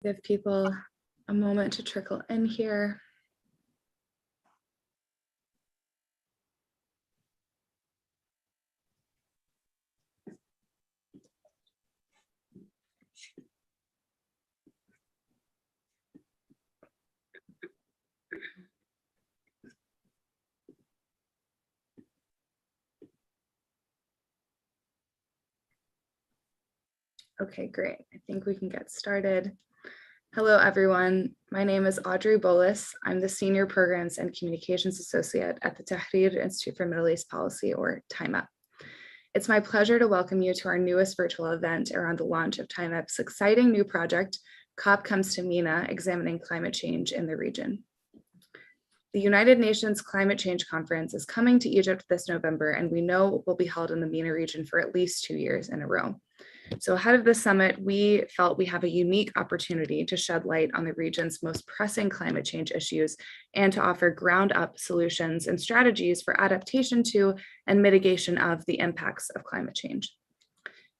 Give people a moment to trickle in here. Okay, great. I think we can get started. Hello, everyone. My name is Audrey Bolus. I'm the Senior Programs and Communications Associate at the Tahrir Institute for Middle East Policy, or TIMEP. It's my pleasure to welcome you to our newest virtual event around the launch of TIMEP's exciting new project, COP Comes to MENA, Examining Climate Change in the Region. The United Nations Climate Change Conference is coming to Egypt this November, and we know it will be held in the MENA region for at least 2 years in a row. So ahead of this summit, we felt we have a unique opportunity to shed light on the region's most pressing climate change issues and to offer ground-up solutions and strategies for adaptation to and mitigation of the impacts of climate change.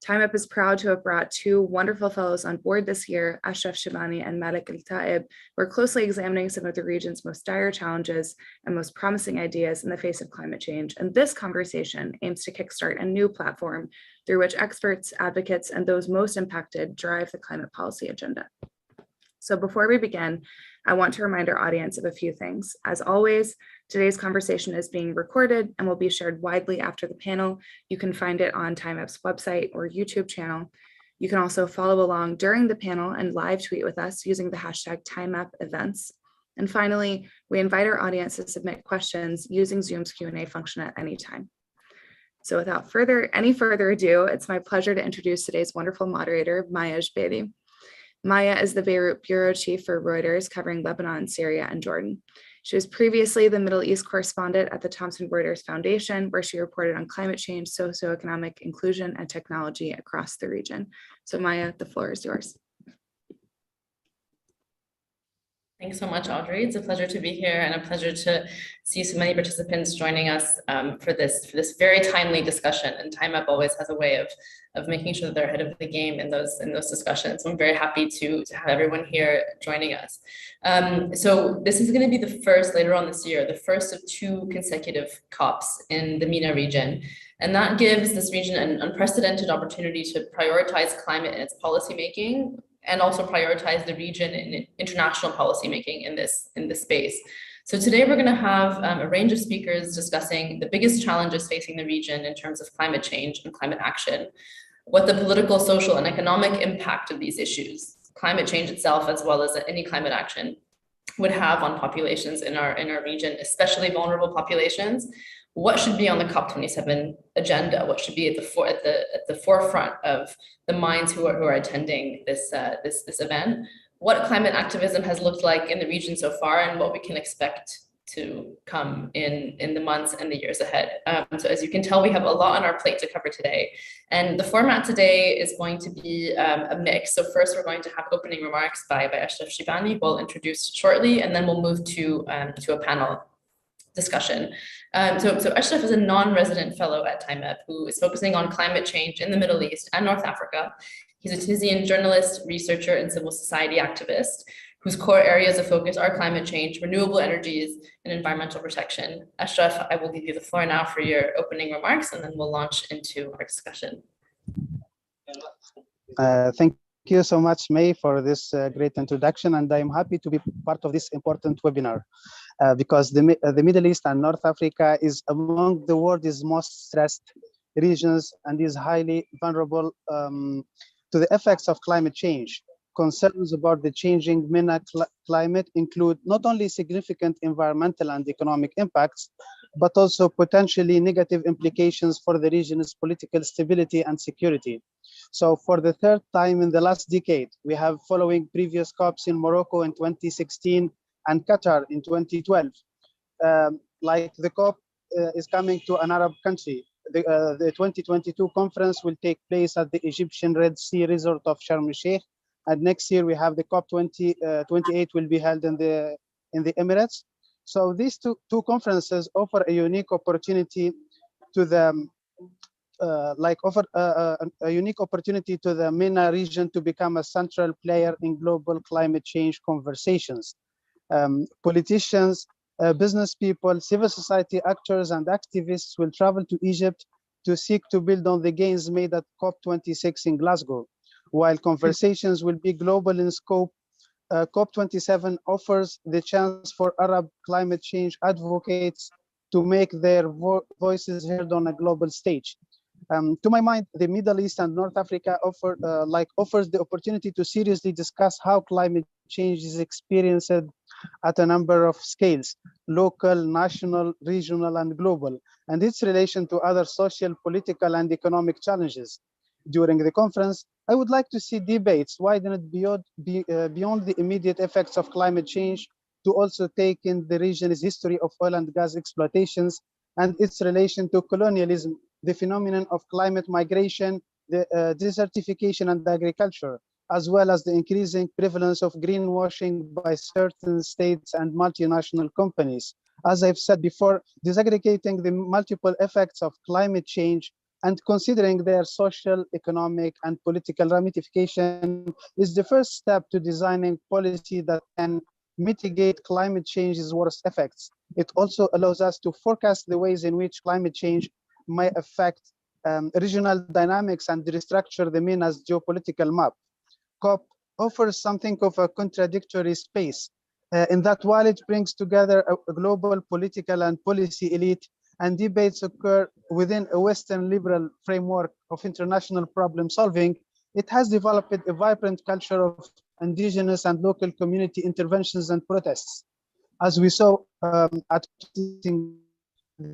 TIMEP is proud to have brought 2 wonderful fellows on board this year, Achref, Chibani, and Malak Altaeb, who are closely examining some of the region's most dire challenges and most promising ideas in the face of climate change. And this conversation aims to kickstart a new platform through which experts, advocates, and those most impacted drive the climate policy agenda. So before we begin, I want to remind our audience of a few things. As always, today's conversation is being recorded and will be shared widely after the panel. You can find it on TIMEP's website or YouTube channel. You can also follow along during the panel and live tweet with us using the hashtag TIMEPevents. And finally, we invite our audience to submit questions using Zoom's Q&A function at any time. So without any further ado, it's my pleasure to introduce today's wonderful moderator, Maya Gebeily. Maya is the Beirut bureau chief for Reuters, covering Lebanon, Syria, and Jordan. She was previously the Middle East correspondent at the Thomson Reuters Foundation, where she reported on climate change, socioeconomic inclusion, and technology across the region. So Maya, the floor is yours. Thanks so much, Audrey. It's a pleasure to be here and a pleasure to see so many participants joining us for this very timely discussion. And TIMEP always has a way of making sure that they're ahead of the game in those discussions. So I'm very happy to have everyone here joining us. So this is going to be the first later on this year, the first of 2 consecutive COPs in the MENA region. And that gives this region an unprecedented opportunity to prioritize climate in its policymaking, and also prioritize the region in international policymaking in this space. So today we're going to have a range of speakers discussing the biggest challenges facing the region in terms of climate change and climate action, what the political, social, and economic impact of these issues, climate change itself, as well as any climate action, would have on populations in our region, especially vulnerable populations. What should be on the COP27 agenda? What should be at the forefront of the minds who are attending this event? What climate activism has looked like in the region so far, and what we can expect to come in the months and the years ahead. So as you can tell, we have a lot on our plate to cover today. And the format today is going to be a mix. So first we're going to have opening remarks by Achref Chibani, who we'll introduce shortly, and then we'll move to a panel discussion. So Achref is a non-resident fellow at TIMEP who is focusing on climate change in the Middle East and North Africa. He's a Tunisian journalist, researcher, and civil society activist whose core areas of focus are climate change, renewable energies, and environmental protection. Achref, I will give you the floor now for your opening remarks, and then we'll launch into our discussion. Thank you so much, May, for this great introduction, and I'm happy to be part of this important webinar because the Middle East and North Africa is among the world's most stressed regions and is highly vulnerable to the effects of climate change. Concerns about the changing MENA climate include not only significant environmental and economic impacts, but also potentially negative implications for the region's political stability and security. So for the 3rd time in the last decade, we have, following previous COPs in Morocco in 2016 and Qatar in 2012, like the COP is coming to an Arab country. The 2022 conference will take place at the Egyptian Red Sea resort of Sharm el-Sheikh. And next year we have the COP 28 will be held in the Emirates. So these two conferences offer a unique opportunity to the offer a unique opportunity to the MENA region to become a central player in global climate change conversations. Politicians, business people, civil society actors, and activists will travel to Egypt to seek to build on the gains made at COP26 in Glasgow. While conversations will be global in scope, COP27 offers the chance for Arab climate change advocates to make their voices heard on a global stage. To my mind, the Middle East and North Africa offers the opportunity to seriously discuss how climate change is experienced at a number of scales: local, national, regional, and global, and its relation to other social, political, and economic challenges. During the conference, I would like to see debates widened beyond the immediate effects of climate change to also take in the region's history of oil and gas exploitations and its relation to colonialism, the phenomenon of climate migration, the desertification and agriculture, as well as the increasing prevalence of greenwashing by certain states and multinational companies. As I've said before, disaggregating the multiple effects of climate change and considering their social, economic, and political ramification is the first step to designing policy that can mitigate climate change's worst effects. It also allows us to forecast the ways in which climate change may affect regional dynamics and restructure the MENA's geopolitical map. COP offers something of a contradictory space in that while it brings together a global political and policy elite, and debates occur within a Western liberal framework of international problem solving, it has developed a vibrant culture of indigenous and local community interventions and protests. As we saw at the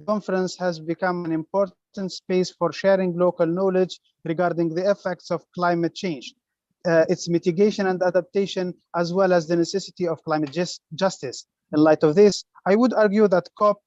conference has become an important space for sharing local knowledge regarding the effects of climate change, its mitigation and adaptation, as well as the necessity of climate justice. In light of this, I would argue that COP,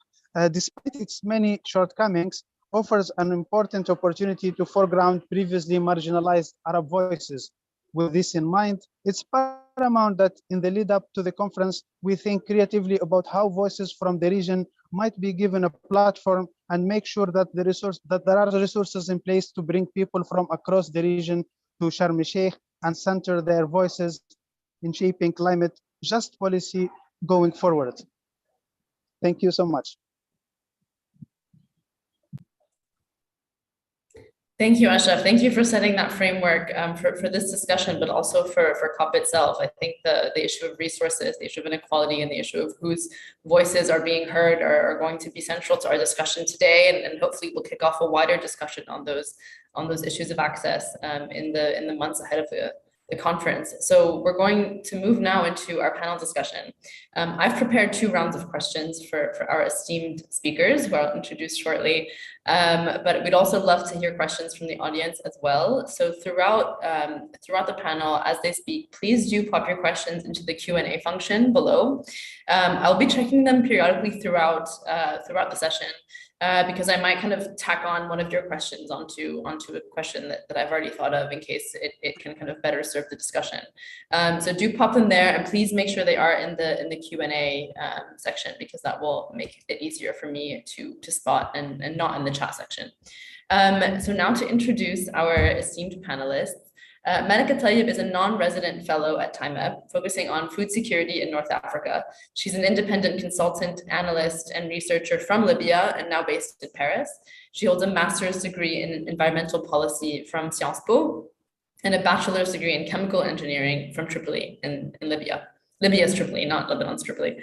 despite its many shortcomings, offers an important opportunity to foreground previously marginalized Arab voices. With this in mind, it's paramount that in the lead up to the conference, we think creatively about how voices from the region might be given a platform and make sure that there are resources in place to bring people from across the region to Sharm el-Sheikh and center their voices in shaping climate just policy going forward. Thank you so much. Thank you, Achref. Thank you for setting that framework for this discussion, but also for COP itself. I think the issue of resources, the issue of inequality, and the issue of whose voices are being heard are going to be central to our discussion today, and hopefully we'll kick off a wider discussion on those issues of access in the months ahead of the conference. So we're going to move now into our panel discussion. I've prepared 2 rounds of questions for our esteemed speakers, who I'll introduce shortly. But we'd also love to hear questions from the audience as well. So throughout the panel, as they speak, please do pop your questions into the Q&A function below. I'll be checking them periodically throughout the session. Because I might kind of tack on one of your questions onto a question that I've already thought of in case it can kind of better serve the discussion. So do pop them there, and please make sure they are in the Q&A section, because that will make it easier for me to spot and not in the chat section. So now to introduce our esteemed panelists. Malak Altaeb is a non-resident fellow at TIMEP, focusing on food security in North Africa. She's an independent consultant, analyst, and researcher from Libya and now based in Paris. She holds a master's degree in environmental policy from Sciences Po and a bachelor's degree in chemical engineering from Tripoli in Libya. Libya's Tripoli, not Lebanon's Tripoli.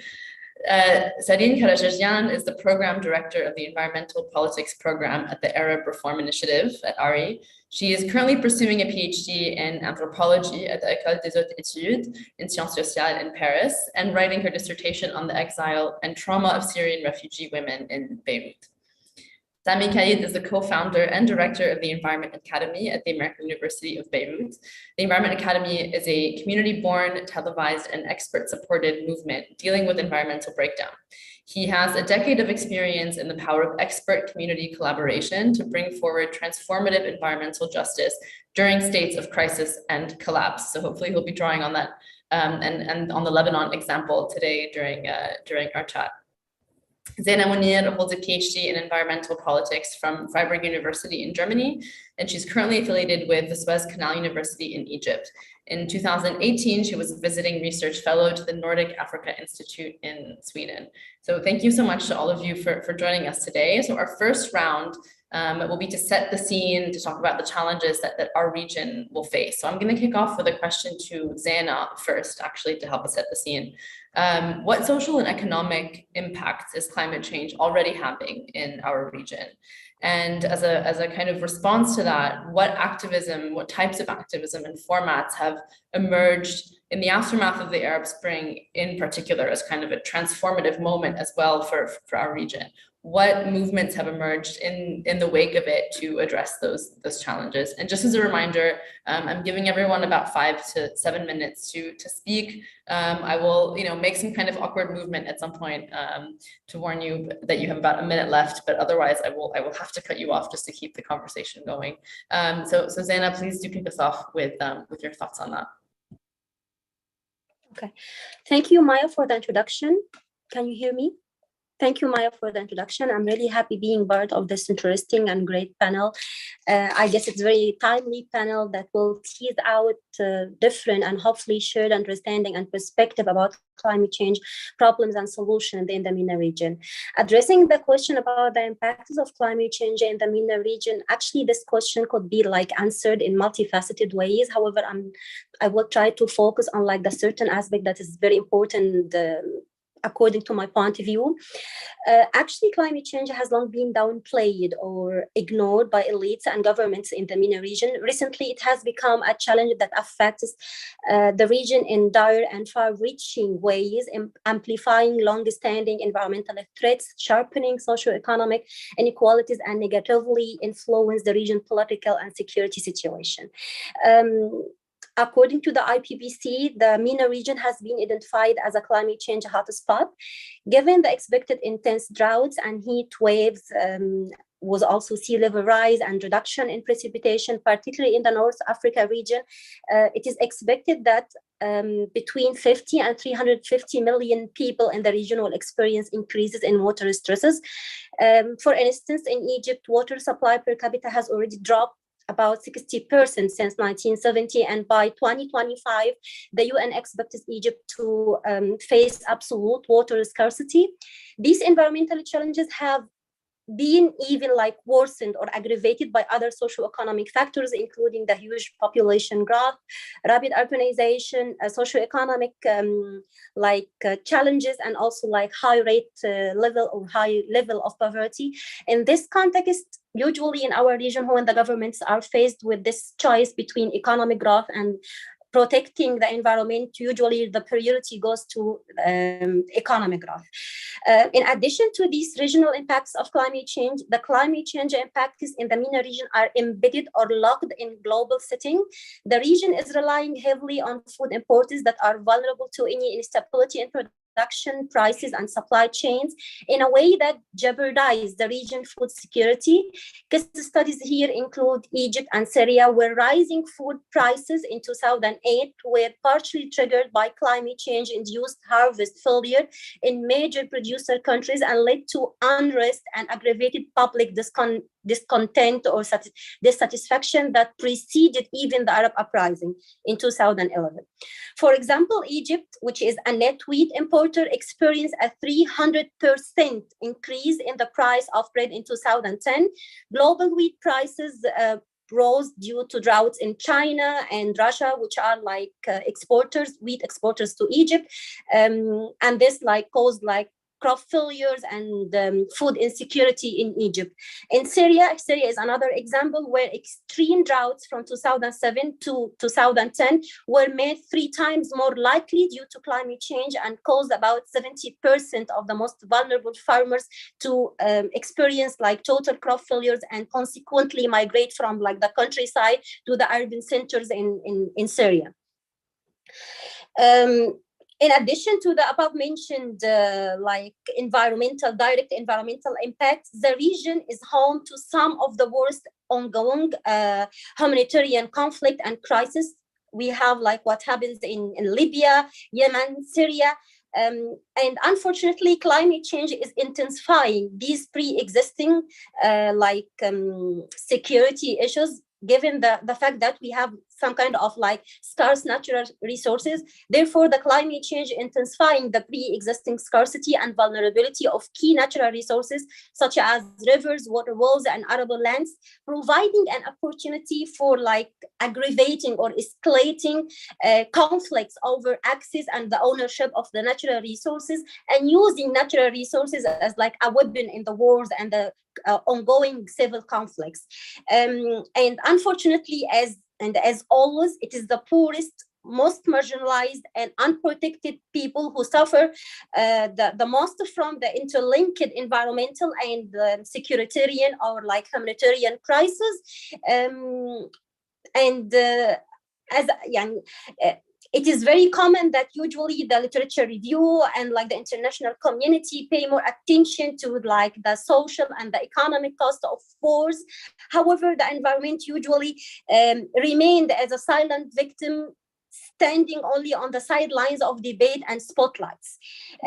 Sarine Karajerjian is the program director of the environmental politics program at the Arab Reform Initiative at ARI. She is currently pursuing a PhD in anthropology at the École des Hautes Études in Sciences Sociales in Paris, and writing her dissertation on the exile and trauma of Syrian refugee women in Beirut. Sammy Kayed is the co-founder and director of the Environment Academy at the American University of Beirut. The Environment Academy is a community-born, televised, and expert-supported movement dealing with environmental breakdown. He has a decade of experience in the power of expert community collaboration to bring forward transformative environmental justice during states of crisis and collapse. So hopefully he'll be drawing on that and on the Lebanon example today during our chat. Zeina Moneer holds a PhD in environmental politics from Freiburg University in Germany, and she's currently affiliated with the Suez Canal University in Egypt. In 2018, she was a visiting research fellow to the Nordic Africa Institute in Sweden. So thank you so much to all of you for joining us today. So our first round will be to set the scene, to talk about the challenges that our region will face. So I'm going to kick off with a question to Zeina first, actually, to help us set the scene. What social and economic impacts is climate change already having in our region? And as a kind of response to that, what activism, what types of activism and formats have emerged in the aftermath of the Arab Spring, in particular, as kind of a transformative moment as well for our region? What movements have emerged in the wake of it to address those challenges? And just as a reminder, I'm giving everyone about 5 to 7 minutes to speak. I will, make some kind of awkward movement at some point to warn you that you have about a minute left, but otherwise I will have to cut you off just to keep the conversation going. So Zeina, please do kick us off with your thoughts on that. Okay, thank you, Maya, for the introduction. Can you hear me? Thank you, Maya, for the introduction. I'm really happy being part of this interesting and great panel. I guess it's a very timely panel that will tease out different and hopefully shared understanding and perspective about climate change problems and solutions in the MENA region. Addressing the question about the impacts of climate change in the MENA region, actually this question could be answered in multifaceted ways. However, I will try to focus on the certain aspect that is very important according to my point of view. Actually, climate change has long been downplayed or ignored by elites and governments in the MENA region. Recently, it has become a challenge that affects the region in dire and far-reaching ways, amplifying long-standing environmental threats, sharpening socioeconomic inequalities, and negatively influence the region's political and security situation. According to the IPCC, the MENA region has been identified as a climate change hotspot. Given the expected intense droughts and heat waves, was also sea level rise and reduction in precipitation, particularly in the North Africa region, it is expected that between 50 and 350 million people in the region will experience increases in water stresses. For instance, in Egypt, water supply per capita has already dropped about 60% since 1970, and by 2025, the UN expects Egypt to face absolute water scarcity. These environmental challenges have been even worsened or aggravated by other socioeconomic factors, including the huge population growth, rapid urbanization, socioeconomic challenges, and also high level of poverty. In this context, usually in our region, when the governments are faced with this choice between economic growth and protecting the environment, usually the priority goes to economic growth. In addition to these regional impacts of climate change, the climate change impacts in the MENA region are embedded or locked in global setting. The region is relying heavily on food importers that are vulnerable to any instability in production, prices, and supply chains in a way that jeopardize the region's food security. Case studies here include Egypt and Syria, where rising food prices in 2008 were partially triggered by climate change-induced harvest failure in major producer countries and led to unrest and aggravated public discontent or dissatisfaction that preceded even the Arab uprising in 2011. For example, Egypt, which is a net wheat importer, experienced a 300% increase in the price of bread in 2010. Global wheat prices rose due to droughts in China and Russia, which are wheat exporters to Egypt. And this caused crop failures and food insecurity in Egypt. In Syria is another example where extreme droughts from 2007 to 2010 were made 3 times more likely due to climate change and caused about 70% of the most vulnerable farmers to experience total crop failures and consequently migrate from the countryside to the urban centers in Syria. In addition to the above-mentioned direct environmental impacts, the region is home to some of the worst ongoing humanitarian conflict and crisis. We have what happens in Libya, Yemen, Syria. And unfortunately, climate change is intensifying these pre-existing security issues, given the fact that we have some kind of like scarce natural resources. Therefore, the climate change intensifying the pre-existing scarcity and vulnerability of key natural resources, such as rivers, water walls, and arable lands, providing an opportunity for like aggravating or escalating conflicts over access and the ownership of the natural resources, and using natural resources as like a weapon in the wars and the ongoing civil conflicts. And unfortunately, as always, it is the poorest, most marginalized and unprotected people who suffer the most from the interlinked environmental and securitarian or like humanitarian crisis. It is very common that usually the literature review and like the international community pay more attention to like the social and the economic cost of wars. However, the environment usually remained as a silent victim, standing only on the sidelines of debate and spotlights.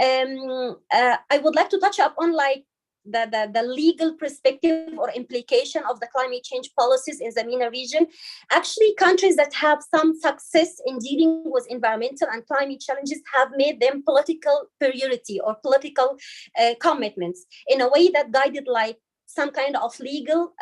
I would like to touch upon like the legal perspective or implication of the climate change policies in the MENA region. Actually, countries that have some success in dealing with environmental and climate challenges have made them political priority or political commitments in a way that guided like some kind of legal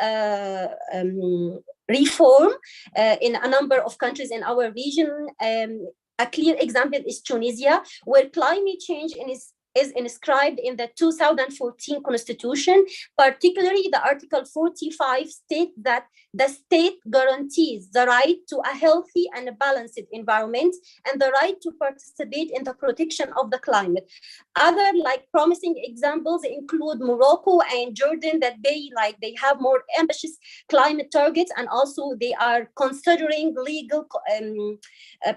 reform in a number of countries in our region. A clear example is Tunisia, where climate change is inscribed in the 2014 constitution. Particularly, the Article 45 states that the state guarantees the right to a healthy and a balanced environment and the right to participate in the protection of the climate. Other like promising examples include Morocco and Jordan, that they have more ambitious climate targets, and also they are considering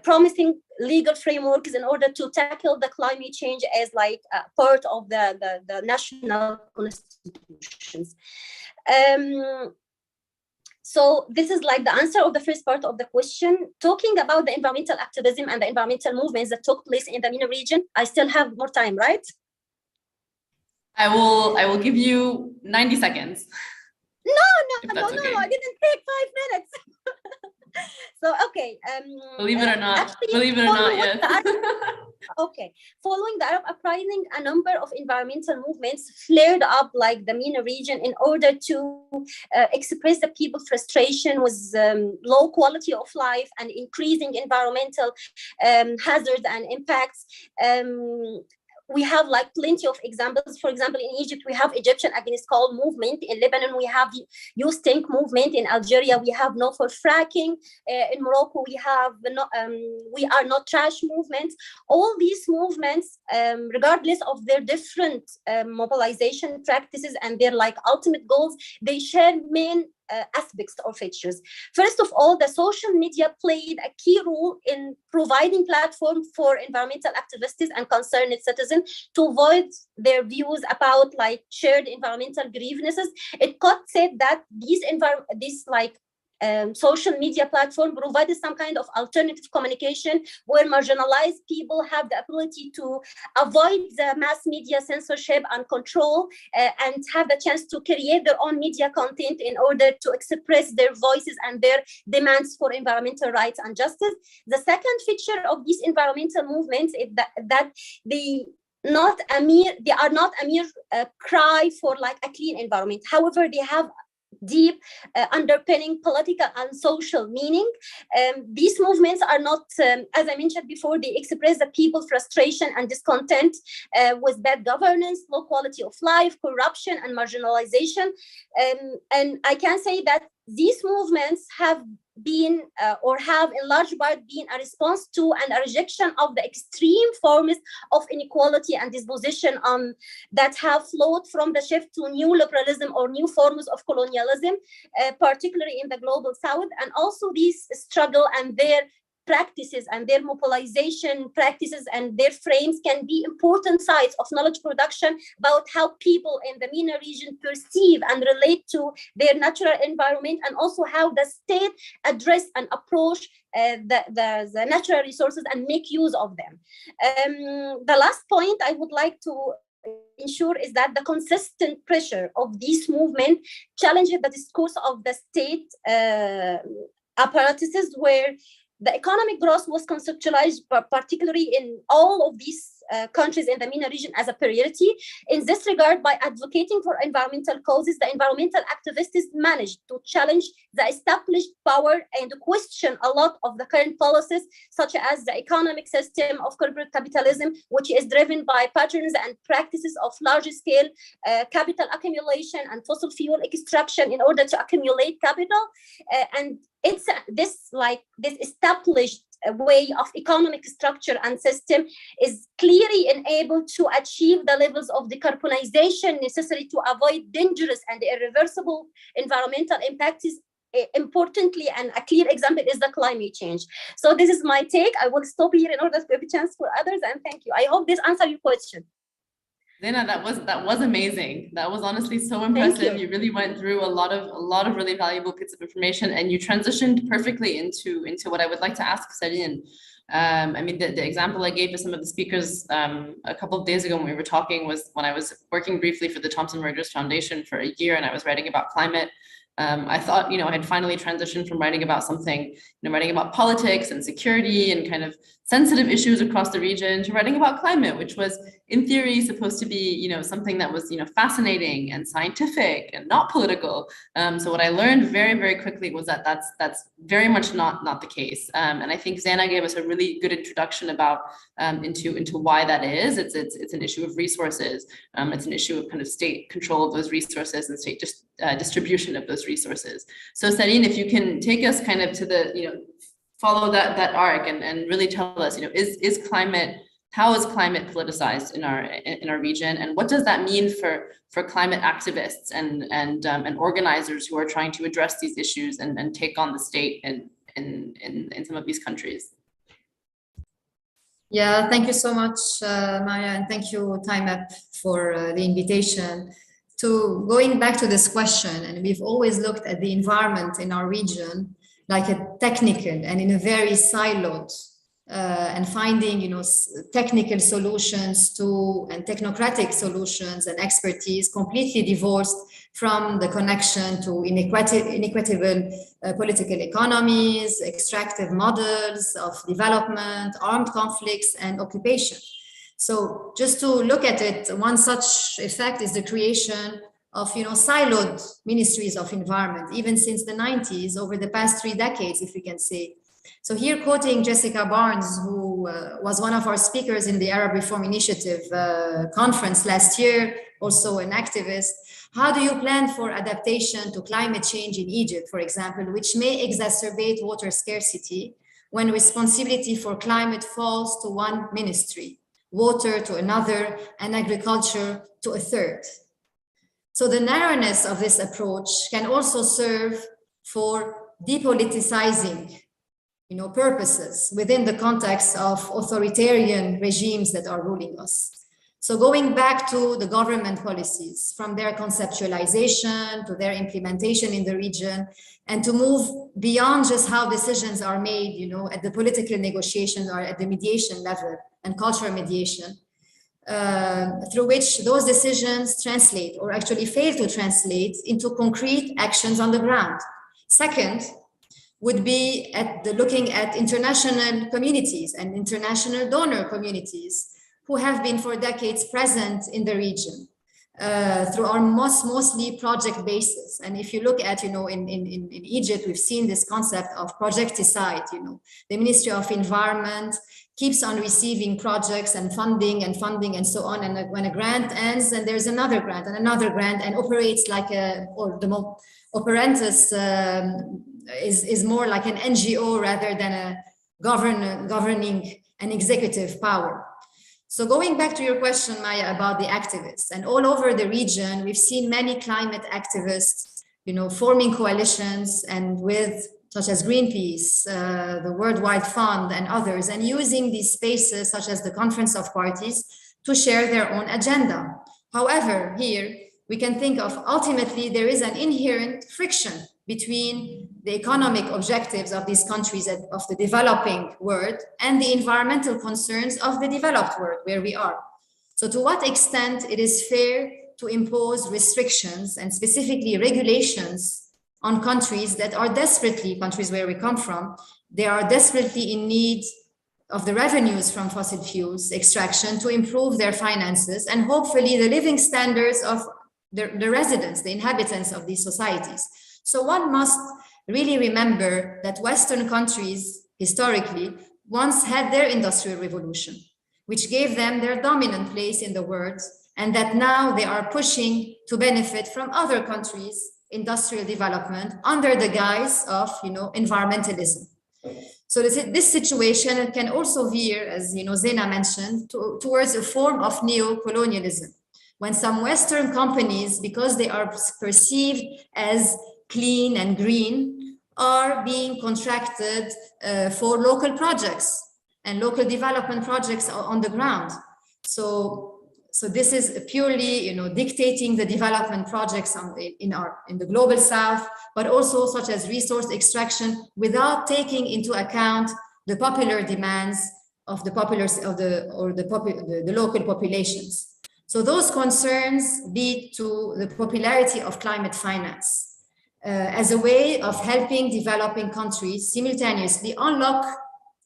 promising legal frameworks in order to tackle the climate change as like part of the national constitutions. So this is like the answer of the first part of the question. Talking about the environmental activism and the environmental movements that took place in the MENA region, I still have more time, right? I will give you 90 seconds. No, I didn't take 5 minutes. So, okay. Believe it or not, yes. Okay. Following the Arab uprising, a number of environmental movements flared up like the MENA region in order to express the people's frustration with low quality of life and increasing environmental hazards and impacts. We have like plenty of examples. For example, in Egypt, we have Egyptian Against Coal movement. In Lebanon, we have Use Tank movement. In Algeria, we have No for Fracking. In Morocco, we have We Are Not Trash movement. All these movements, regardless of their different mobilization practices and their like ultimate goals, they share main aspects or features. First of all, the social media played a key role in providing platform for environmental activists and concerned citizens to voice their views about like shared environmental grievances. It could say that social media platform provided some kind of alternative communication where marginalized people have the ability to avoid the mass media censorship and control and have the chance to create their own media content in order to express their voices and their demands for environmental rights and justice. The second feature of these environmental movements is that they are not a mere cry for like a clean environment. However, they have deep underpinning political and social meaning. These movements are not, as I mentioned before, they express the people's frustration and discontent with bad governance, low quality of life, corruption, and marginalization. And I can say that these movements have been or have in large part been a response to and a rejection of the extreme forms of inequality and disposition that have flowed from the shift to new liberalism or new forms of colonialism, particularly in the global south. And also these struggle and their practices and their mobilization practices and their frames can be important sites of knowledge production about how people in the MENA region perceive and relate to their natural environment, and also how the state address and approach the natural resources and make use of them. The last point I would like to ensure is that the consistent pressure of this movement challenges the discourse of the state apparatuses, where the economic growth was conceptualized, particularly in all of these countries in the MENA region, as a priority. In this regard, by advocating for environmental causes, the environmental activists managed to challenge the established power and question a lot of the current policies, such as the economic system of corporate capitalism, which is driven by patterns and practices of large-scale capital accumulation and fossil fuel extraction in order to accumulate capital. And it's this established way of economic structure and system is clearly enabled to achieve the levels of decarbonization necessary to avoid dangerous and irreversible environmental impacts. Importantly, and a clear example is the climate change. So this is my take. I will stop here in order to give a chance for others, and thank you. I hope this answers your question. Zeina, that was amazing. That was honestly so impressive. You really went through a lot of really valuable bits of information, and you transitioned perfectly into what I would like to ask Sarine. I mean, the example I gave to some of the speakers a couple of days ago when we were talking was when I was working briefly for the Thomson Reuters Foundation for a year, and I was writing about climate. I thought, I had finally transitioned from writing about something, writing about politics and security and kind of sensitive issues across the region, to writing about climate, which was in theory supposed to be, something that was, fascinating and scientific and not political. So what I learned very, very quickly was that that's very much not the case. And I think Zeina gave us a really good introduction about into why that is. It's an issue of resources. It's an issue of kind of state control of those resources and state distribution of those resources. So Sarine, if you can take us kind of to the, follow that arc and really tell us, how is climate politicized in our region, and what does that mean for climate activists and organizers who are trying to address these issues and take on the state in some of these countries? Yeah, thank you so much, Maya, and thank you, TIMEP, for the invitation. Going back to this question, and we've always looked at the environment in our region like a technical and in a very siloed and finding, technical solutions and technocratic solutions and expertise completely divorced from the connection to inequitable political economies, extractive models of development, armed conflicts, and occupation. So just to look at it, one such effect is the creation of, siloed ministries of environment, even since the 90s, over the past 3 decades, if we can say. So here, quoting Jessica Barnes, who was one of our speakers in the Arab Reform Initiative conference last year, also an activist, how do you plan for adaptation to climate change in Egypt, for example, which may exacerbate water scarcity when responsibility for climate falls to one ministry, water to another, and agriculture to a third? So the narrowness of this approach can also serve for depoliticizing, purposes within the context of authoritarian regimes that are ruling us. So going back to the government policies, from their conceptualization to their implementation in the region, and to move beyond just how decisions are made, at the political negotiation or at the mediation level and cultural mediation, through which those decisions translate or actually fail to translate into concrete actions on the ground. Second would be looking at international communities and international donor communities who have been for decades present in the region through our mostly project basis. And if you look at, in Egypt, we've seen this concept of projecticide. The Ministry of Environment keeps on receiving projects and funding and so on. And when a grant ends, and there's another grant and operates like operantus is more like an NGO rather than a governing and executive power. So going back to your question, Maya, about the activists, and all over the region, we've seen many climate activists, forming coalitions and with such as Greenpeace, the World Wide Fund, and others, and using these spaces, such as the Conference of Parties, to share their own agenda. However, here we can think of ultimately there is an inherent friction between the economic objectives of these countries of the developing world and the environmental concerns of the developed world where we are. So to what extent it is fair to impose restrictions and specifically regulations on countries that are desperately, countries where we come from, they are desperately in need of the revenues from fossil fuels extraction to improve their finances and hopefully the living standards of the residents, the inhabitants of these societies. So one must really remember that Western countries historically once had their industrial revolution, which gave them their dominant place in the world, and that now they are pushing to benefit from other countries' industrial development under the guise of, environmentalism. So this situation can also veer, as Zeina mentioned, towards a form of neo-colonialism, when some Western companies, because they are perceived as clean and green, are being contracted for local projects and local development projects on the ground. So this is purely, dictating the development projects in the global South, but also such as resource extraction, without taking into account the popular demands of the local populations. So those concerns lead to the popularity of climate finance as a way of helping developing countries simultaneously unlock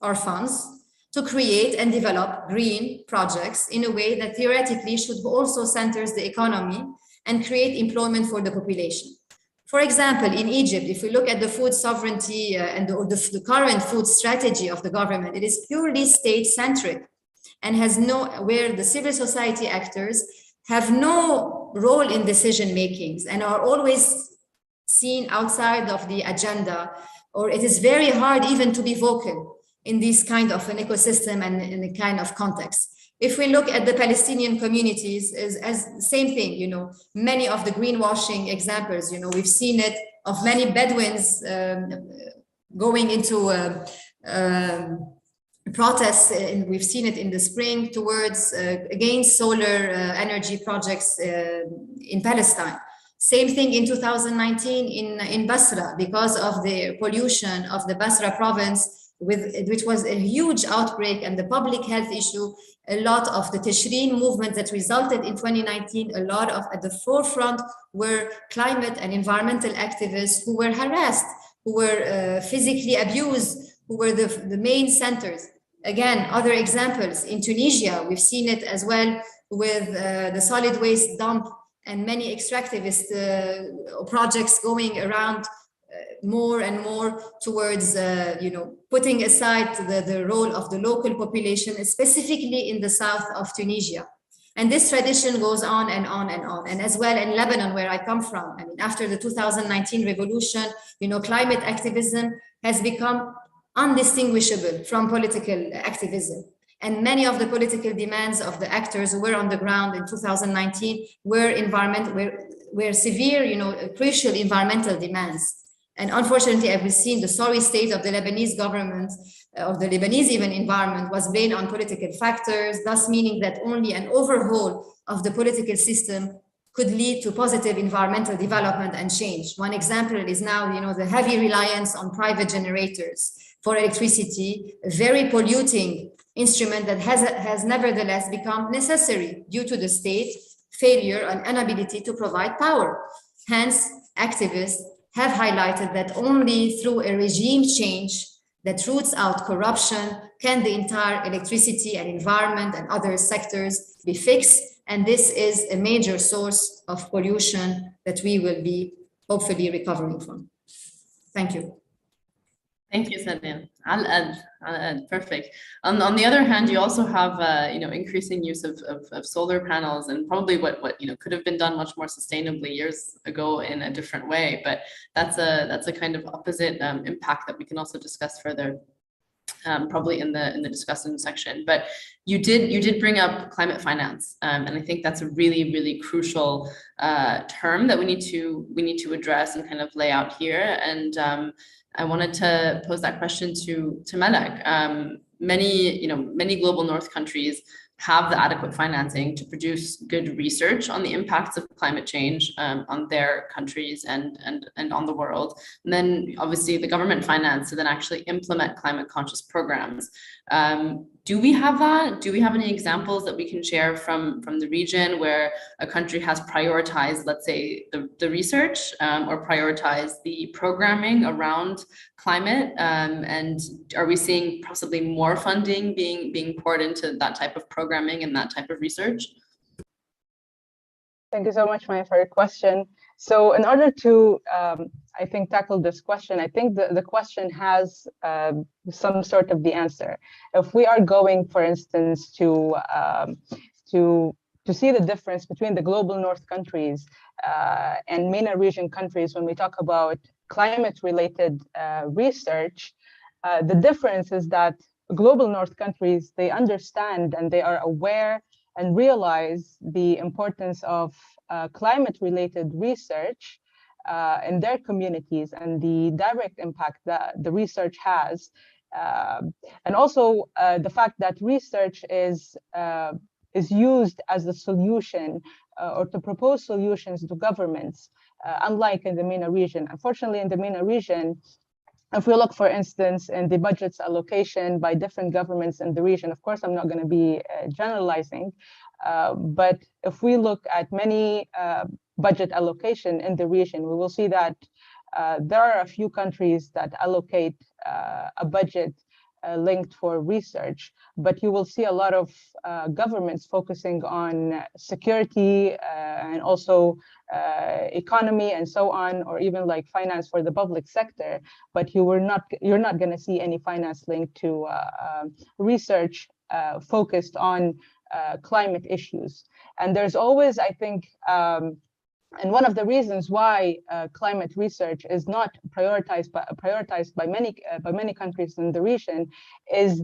our funds to create and develop green projects in a way that theoretically should also centers the economy and create employment for the population. For example, in Egypt, if we look at the food sovereignty and the current food strategy of the government, it is purely state-centric and where the civil society actors have no role in decision makings and are always seen outside of the agenda, or it is very hard even to be vocal in this kind of an ecosystem and in a kind of context. If we look at the Palestinian communities, as the same thing, many of the greenwashing examples, we've seen it of many Bedouins going into protests, and we've seen it in the spring towards against solar energy projects in Palestine. Same thing in 2019 in Basra, because of the pollution of the Basra province, which was a huge outbreak and the public health issue. A lot of the Tishreen movement that resulted in 2019, a lot of at the forefront were climate and environmental activists who were harassed, who were physically abused, who were the main centers. Again, other examples in Tunisia, we've seen it as well with the solid waste dump and many extractivist projects going around more and more towards, putting aside the role of the local population, specifically in the south of Tunisia. And this tradition goes on and on and on. And as well in Lebanon, where I come from, after the 2019 revolution, climate activism has become undistinguishable from political activism. And many of the political demands of the actors who were on the ground in 2019 were severe, crucial environmental demands. And unfortunately, as we've seen, the sorry state of the Lebanese government, or the Lebanese even environment, was blamed on political factors, thus meaning that only an overhaul of the political system could lead to positive environmental development and change. One example is now, the heavy reliance on private generators for electricity, a very polluting instrument that has nevertheless become necessary due to the state failure and inability to provide power. Hence, activists have highlighted that only through a regime change that roots out corruption can the entire electricity and environment and other sectors be fixed. And this is a major source of pollution that we will be hopefully recovering from. Thank you. Thank you, Sarine. I'll add. Perfect. On the other hand, you also have increasing use of solar panels, and probably what could have been done much more sustainably years ago in a different way. But that's a kind of opposite impact that we can also discuss further. probably in the discussion section. But you did bring up climate finance, and I think that's a really crucial term that we need to address and kind of lay out here. And I wanted to pose that question to Malak. Many global North countries have the adequate financing to produce good research on the impacts of climate change on their countries and on the world. And then obviously the government finance to then actually implement climate conscious programs. Do we have that? Do we have any examples that we can share from the region where a country has prioritized, let's say, the research or prioritized the programming around climate? And are we seeing possibly more funding being poured into that type of programming and that type of research? Thank you so much, Maya, for your question. So in order to, I think, tackle this question, I think the question has some sort of the answer. If we are going, for instance, to see the difference between the global North countries and MENA region countries when we talk about climate-related research, the difference is that global North countries, they understand and they are aware and realize the importance of climate-related research in their communities and the direct impact that the research has. And also the fact that research is used as a solution or to propose solutions to governments, unlike in the MENA region. Unfortunately, in the MENA region, if we look, for instance, in the budget's allocation by different governments in the region, of course, I'm not going to be generalizing, but if we look at many budget allocation in the region, we will see that there are a few countries that allocate a budget linked for research, but you will see a lot of governments focusing on security and also economy and so on, or even like finance for the public sector. But you're not going to see any finance linked to research focused on climate issues. And there's always, I think, and one of the reasons why climate research is not prioritized by many countries in the region is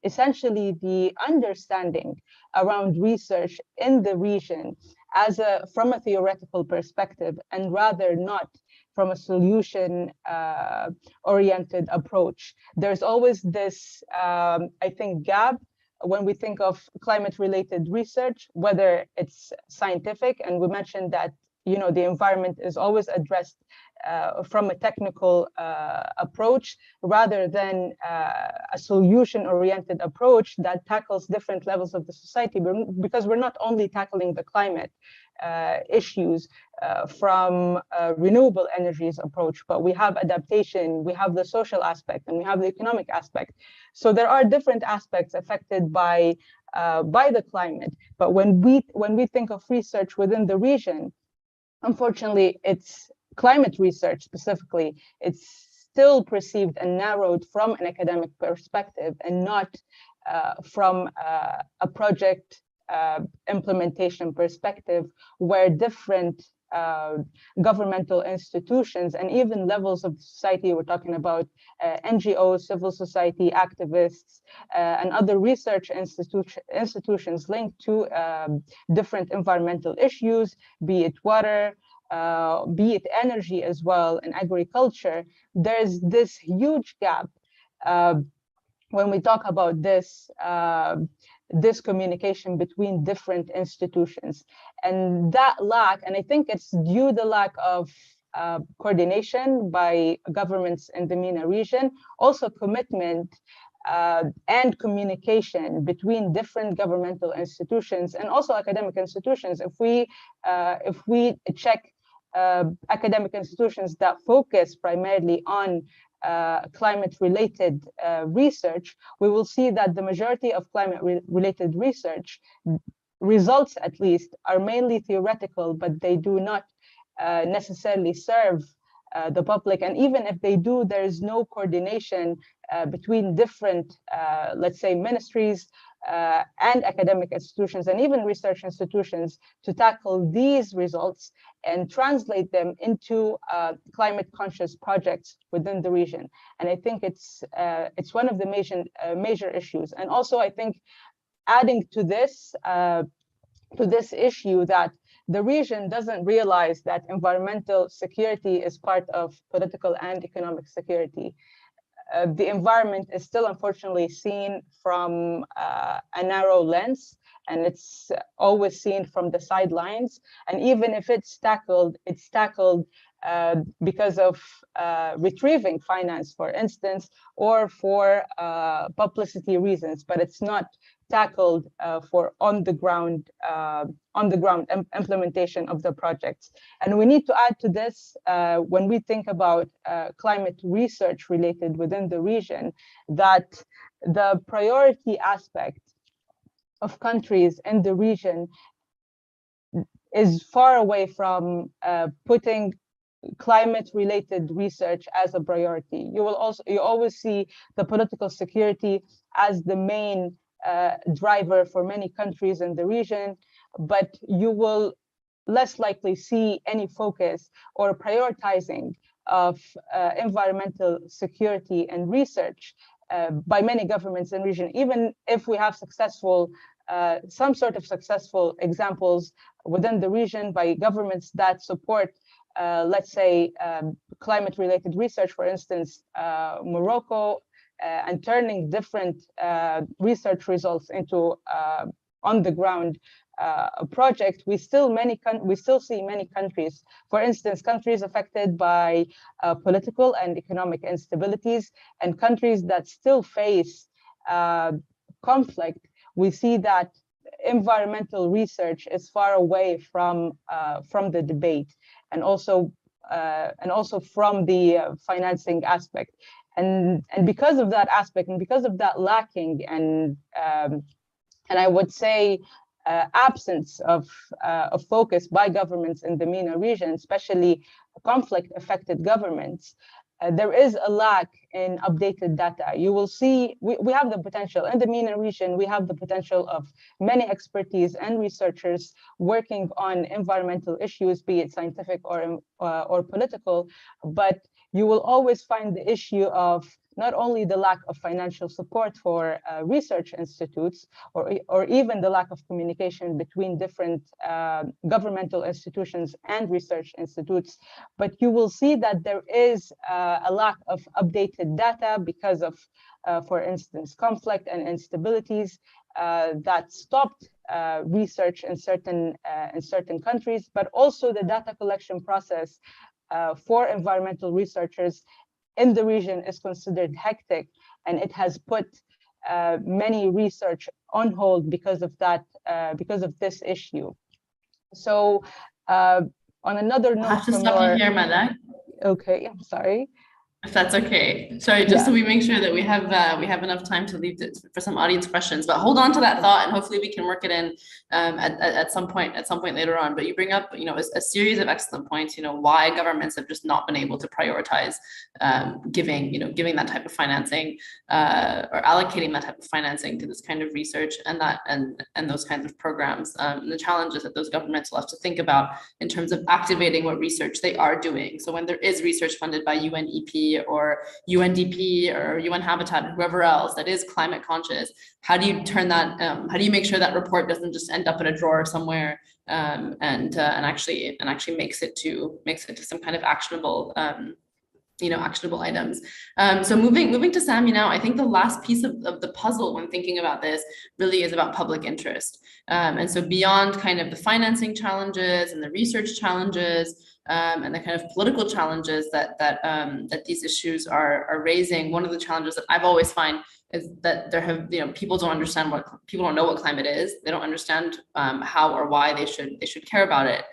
essentially the understanding around research in the region from a theoretical perspective, and rather not from a solution oriented approach. There's always this, I think, gap when we think of climate-related research, whether it's scientific, and we mentioned that the environment is always addressed from a technical approach rather than a solution-oriented approach that tackles different levels of the society, because we're not only tackling the climate issues from a renewable energies approach, but we have adaptation, we have the social aspect, and we have the economic aspect. So there are different aspects affected by the climate. But when we think of research within the region, unfortunately, it's climate research specifically, it's still perceived and narrowed from an academic perspective and not from a project implementation perspective, where different governmental institutions and even levels of society, we're talking about NGOs, civil society, activists, and other research institutions linked to different environmental issues, be it water, be it energy as well, and agriculture. There's this huge gap when we talk about this communication between different institutions, and that lack, and I think it's due the lack of coordination by governments in the MENA region, also commitment and communication between different governmental institutions and also academic institutions. If we check academic institutions that focus primarily on climate-related research, we will see that the majority of climate-related research results, at least, are mainly theoretical, but they do not necessarily serve the public. And even if they do, there is no coordination between different, let's say, ministries and academic institutions and even research institutions to tackle these results and translate them into climate conscious projects within the region. And I think it's one of the major issues. And also I think adding to this issue that the region doesn't realize that environmental security is part of political and economic security. The environment is still unfortunately seen from a narrow lens, and it's always seen from the sidelines. And even if it's tackled because of retrieving finance, for instance, or for publicity reasons, but it's not tackled for on the ground implementation of the projects. And we need to add to this when we think about climate research related within the region, that the priority aspect of countries in the region is far away from putting climate related research as a priority. You always see the political security as the main driver for many countries in the region, but you will less likely see any focus or prioritizing of environmental security and research by many governments in the region, even if we have some sort of successful examples within the region by governments that support, let's say, climate-related research, for instance, Morocco, and turning different research results into on-the-ground project. We still see many countries, for instance, countries affected by political and economic instabilities, and countries that still face conflict. We see that environmental research is far away from the debate, and also from the financing aspect. And because of that aspect, and because of that lacking, and I would say absence of focus by governments in the MENA region, especially conflict-affected governments, there is a lack in updated data. You will see we have the potential in the MENA region. We have the potential of many expertise and researchers working on environmental issues, be it scientific or political, but you will always find the issue of not only the lack of financial support for research institutes, or even the lack of communication between different governmental institutions and research institutes, but you will see that there is a lack of updated data because of, for instance, conflict and instabilities that stopped research in certain countries, but also the data collection process for environmental researchers in the region is considered hectic, and it has put many research on hold because of that, because of this issue. So on another note, I have to stop you here, Malak. Okay, I'm sorry. If that's okay. Sorry, just so we make sure that we have enough time to leave for some audience questions, but hold on to that thought, and hopefully we can work it in at some point later on. But you bring up, a series of excellent points, why governments have just not been able to prioritize giving that type of financing or allocating that type of financing to this kind of research and those kinds of programs, and the challenges that those governments will have to think about in terms of activating what research they are doing. So when there is research funded by UNEP or UNDP or UN Habitat or whoever else that is climate conscious, how do you turn that? How do you make sure that report doesn't just end up in a drawer somewhere and actually makes it to some kind of actionable actionable items. So moving to Sammy now, I think the last piece of the puzzle when thinking about this really is about public interest. And so beyond kind of the financing challenges and the research challenges, and the kind of political challenges that these issues are raising, one of the challenges that I've always find is that people don't know what climate is. They don't understand how or why they should care about it.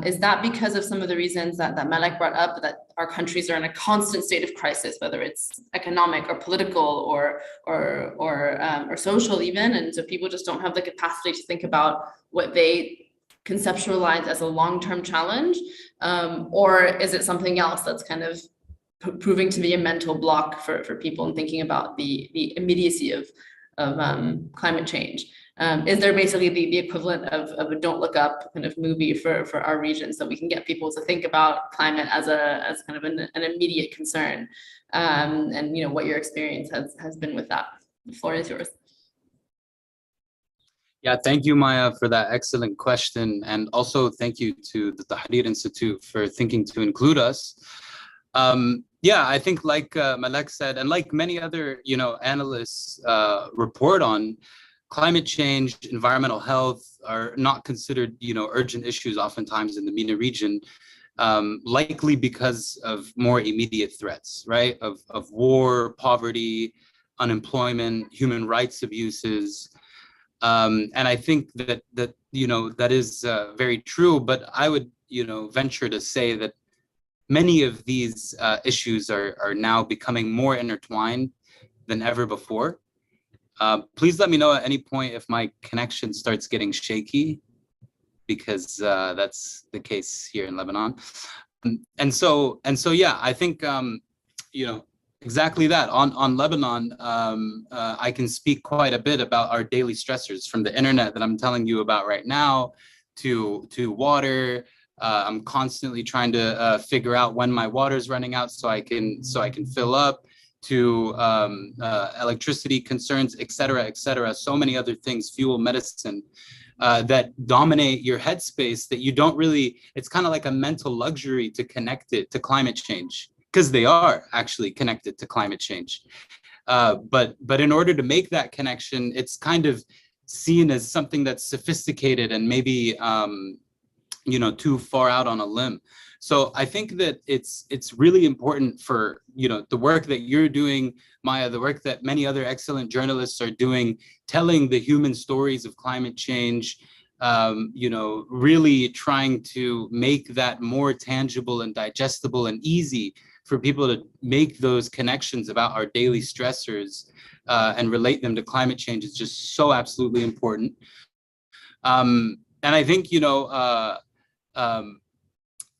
Is that because of some of the reasons that Malak brought up, that our countries are in a constant state of crisis, whether it's economic or political or social even, and so people just don't have the capacity to think about what they conceptualize as a long-term challenge, or is it something else that's kind of proving to be a mental block for people in thinking about the immediacy climate change. Is there basically the equivalent of a don't look up kind of movie for our region, so we can get people to think about climate as kind of an immediate concern, and what your experience has been with that? The floor is yours. Yeah, thank you, Maya, for that excellent question. And also thank you to the Tahrir Institute for thinking to include us. Yeah, I think like Malak said, and like many other, analysts report on, climate change, environmental health are not considered, urgent issues oftentimes in the MENA region, likely because of more immediate threats, right? Of war, poverty, unemployment, human rights abuses. And I think that is very true, but I would, venture to say that many of these issues are now becoming more intertwined than ever before. Please let me know at any point if my connection starts getting shaky, because that's the case here in Lebanon. And so yeah, I think, exactly that. On Lebanon, I can speak quite a bit about our daily stressors, from the internet that I'm telling you about right now to water. I'm constantly trying to figure out when my water is running out so I can fill up, to electricity concerns, et cetera, so many other things, fuel, medicine, that dominate your headspace, that you don't really, it's kind of like a mental luxury to connect it to climate change, because they are actually connected to climate change. But in order to make that connection, it's kind of seen as something that's sophisticated and maybe too far out on a limb. So I think that it's really important for the work that you're doing, Maya, the work that many other excellent journalists are doing, telling the human stories of climate change, really trying to make that more tangible and digestible and easy for people to make those connections about our daily stressors and relate them to climate change is just so absolutely important. And I think,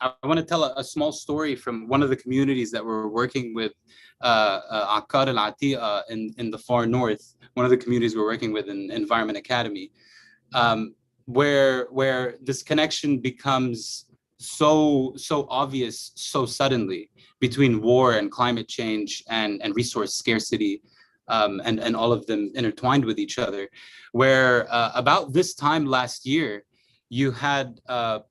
I want to tell a small story from one of the communities that we're working with, Akkar al-Atiqa in the far north, one of the communities we're working with in Environment Academy, where this connection becomes so obvious so suddenly between war and climate change and resource scarcity, and all of them intertwined with each other, where about this time last year, you had a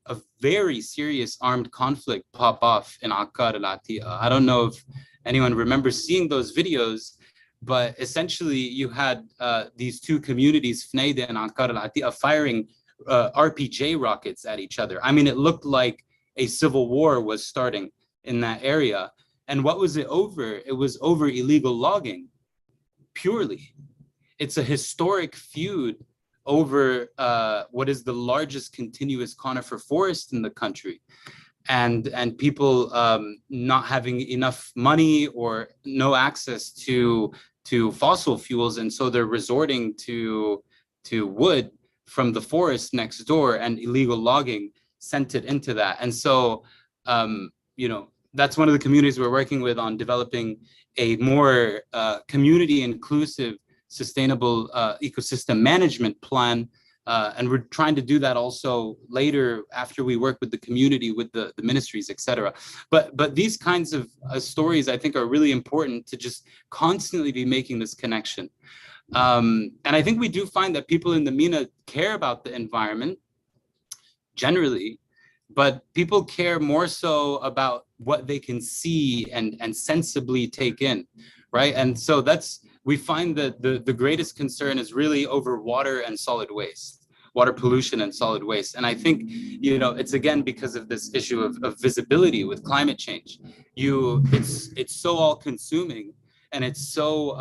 very serious armed conflict pop off in Akkar al-Atiqa. I don't know if anyone remembers seeing those videos, but essentially you had these two communities, Fnaida and Akkar al-Atiqa, firing RPG rockets at each other. I mean, it looked like a civil war was starting in that area. And what was it over? It was over illegal logging, purely. It's a historic feud over what is the largest continuous conifer forest in the country, and people not having enough money or no access to fossil fuels, and so they're resorting to wood from the forest next door, and illegal logging sent it into that. And so that's one of the communities we're working with on developing a more community inclusive, sustainable ecosystem management plan. And we're trying to do that also later after we work with the community, with the ministries, et cetera. But these kinds of stories, I think, are really important to just constantly be making this connection. And I think we do find that people in the MENA care about the environment generally, but people care more so about what they can see and sensibly take in, right? And so we find that the greatest concern is really over water and solid waste, water pollution and solid waste. And I think, it's again because of this issue of visibility with climate change. It's so all consuming, and it's so,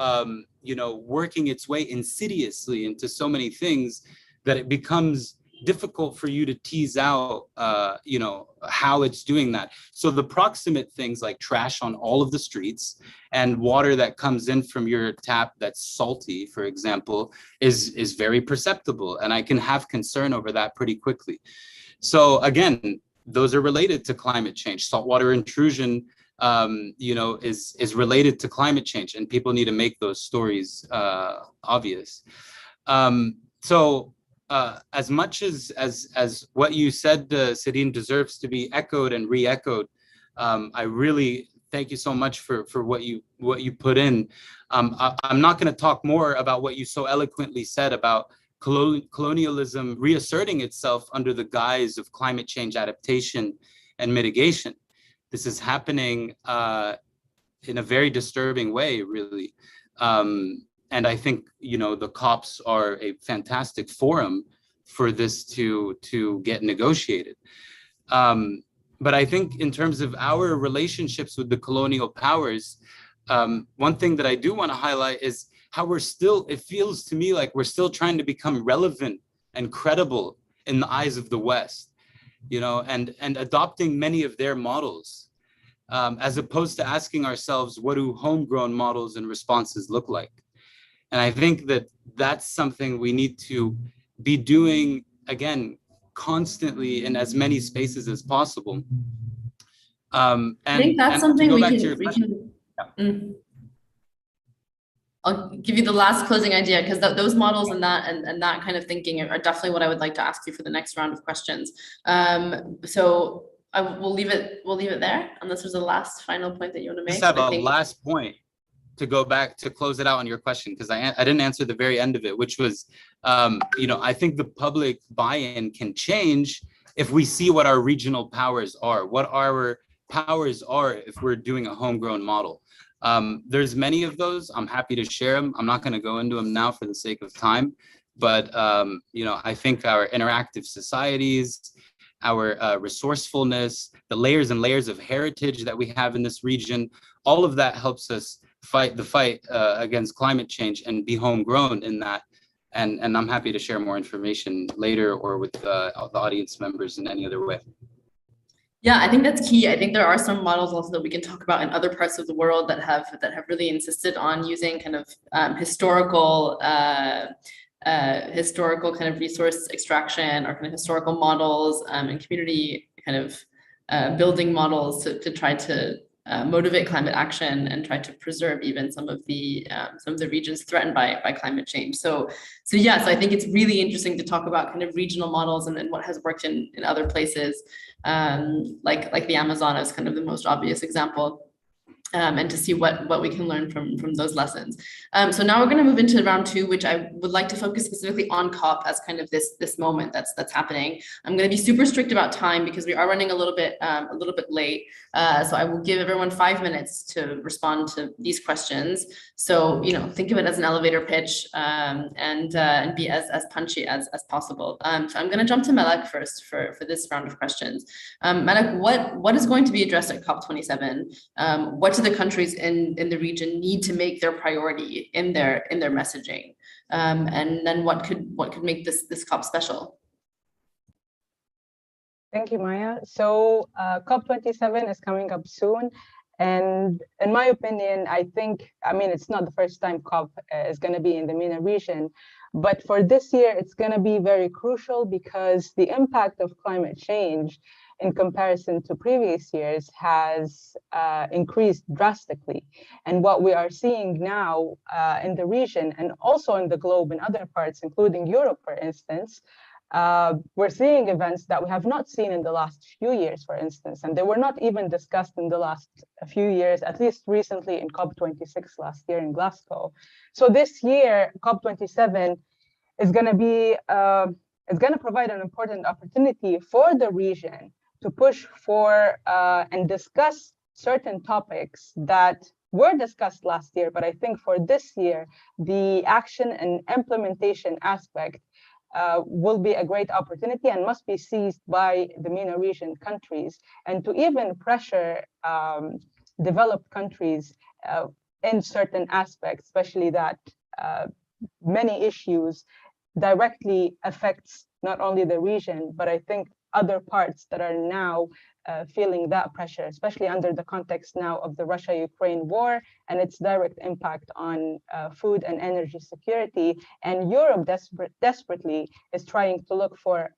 working its way insidiously into so many things that it becomes difficult for you to tease out, how it's doing that. So the proximate things like trash on all of the streets and water that comes in from your tap that's salty, for example, is very perceptible. And I can have concern over that pretty quickly. So again, those are related to climate change. Saltwater intrusion is related to climate change, and people need to make those stories obvious. As much as what you said, Sarine, deserves to be echoed and re-echoed, I really thank you so much for what you put in. I'm not going to talk more about what you so eloquently said about colonialism reasserting itself under the guise of climate change adaptation and mitigation. This is happening in a very disturbing way, really. And I think, the COPs are a fantastic forum for this to get negotiated. But I think in terms of our relationships with the colonial powers, one thing that I do want to highlight is how it feels to me like we're still trying to become relevant and credible in the eyes of the West, and adopting many of their models, as opposed to asking ourselves, what do homegrown models and responses look like? And I think that that's something we need to be doing, again, constantly in as many spaces as possible. I think that's something we can. I'll give you the last closing idea, because those models and that kind of thinking are definitely what I would like to ask you for the next round of questions. So we'll leave it there, unless there's a last final point that you want to make. Just have a last point to go back to close it out on your question, because I didn't answer the very end of it, which was, I think the public buy-in can change if we see what our regional powers are, what our powers are if we're doing a homegrown model. There's many of those. I'm happy to share them. I'm not going to go into them now for the sake of time, but I think our interactive societies, our resourcefulness, the layers and layers of heritage that we have in this region, all of that helps us fight the fight against climate change and be homegrown in that. And I'm happy to share more information later or with the audience members in any other way. Yeah, I think that's key. I think there are some models also that we can talk about in other parts of the world that have really insisted on using kind of historical kind of resource extraction, or kind of historical models and community kind of building models to try to motivate climate action and try to preserve even some of the regions threatened by climate change. So yes, I think it's really interesting to talk about kind of regional models and what has worked in other places, like the Amazon is kind of the most obvious example. And to see what we can learn from those lessons. So now we're going to move into round two, which I would like to focus specifically on COP as kind of this moment that's happening. I'm going to be super strict about time because we are running a little bit late. So I will give everyone 5 minutes to respond to these questions. So think of it as an elevator pitch, and be as punchy as possible. So I'm going to jump to Malak first for this round of questions. Malak, what is going to be addressed at COP27? What do the countries in the region need to make their priority in their messaging, and then what could make this COP special? Thank you, Maya. So COP27 is coming up soon, and in my opinion, I mean it's not the first time COP is going to be in the MENA region, but for this year it's going to be very crucial because the impact of climate change in comparison to previous years has increased drastically. And what we are seeing now in the region and also in the globe in other parts, including Europe, for instance, we're seeing events that we have not seen in the last few years, for instance, and they were not even discussed in the last few years, at least recently in COP26 last year in Glasgow. So this year, COP27 is going to be, it's going to provide an important opportunity for the region to push for and discuss certain topics that were discussed last year, but I think for this year, the action and implementation aspect will be a great opportunity and must be seized by the MENA region countries, and to even pressure developed countries in certain aspects, especially that many issues directly affects not only the region, but I think other parts that are now feeling that pressure, especially under the context now of the Russia-Ukraine war and its direct impact on food and energy security. And Europe desperately is trying to look for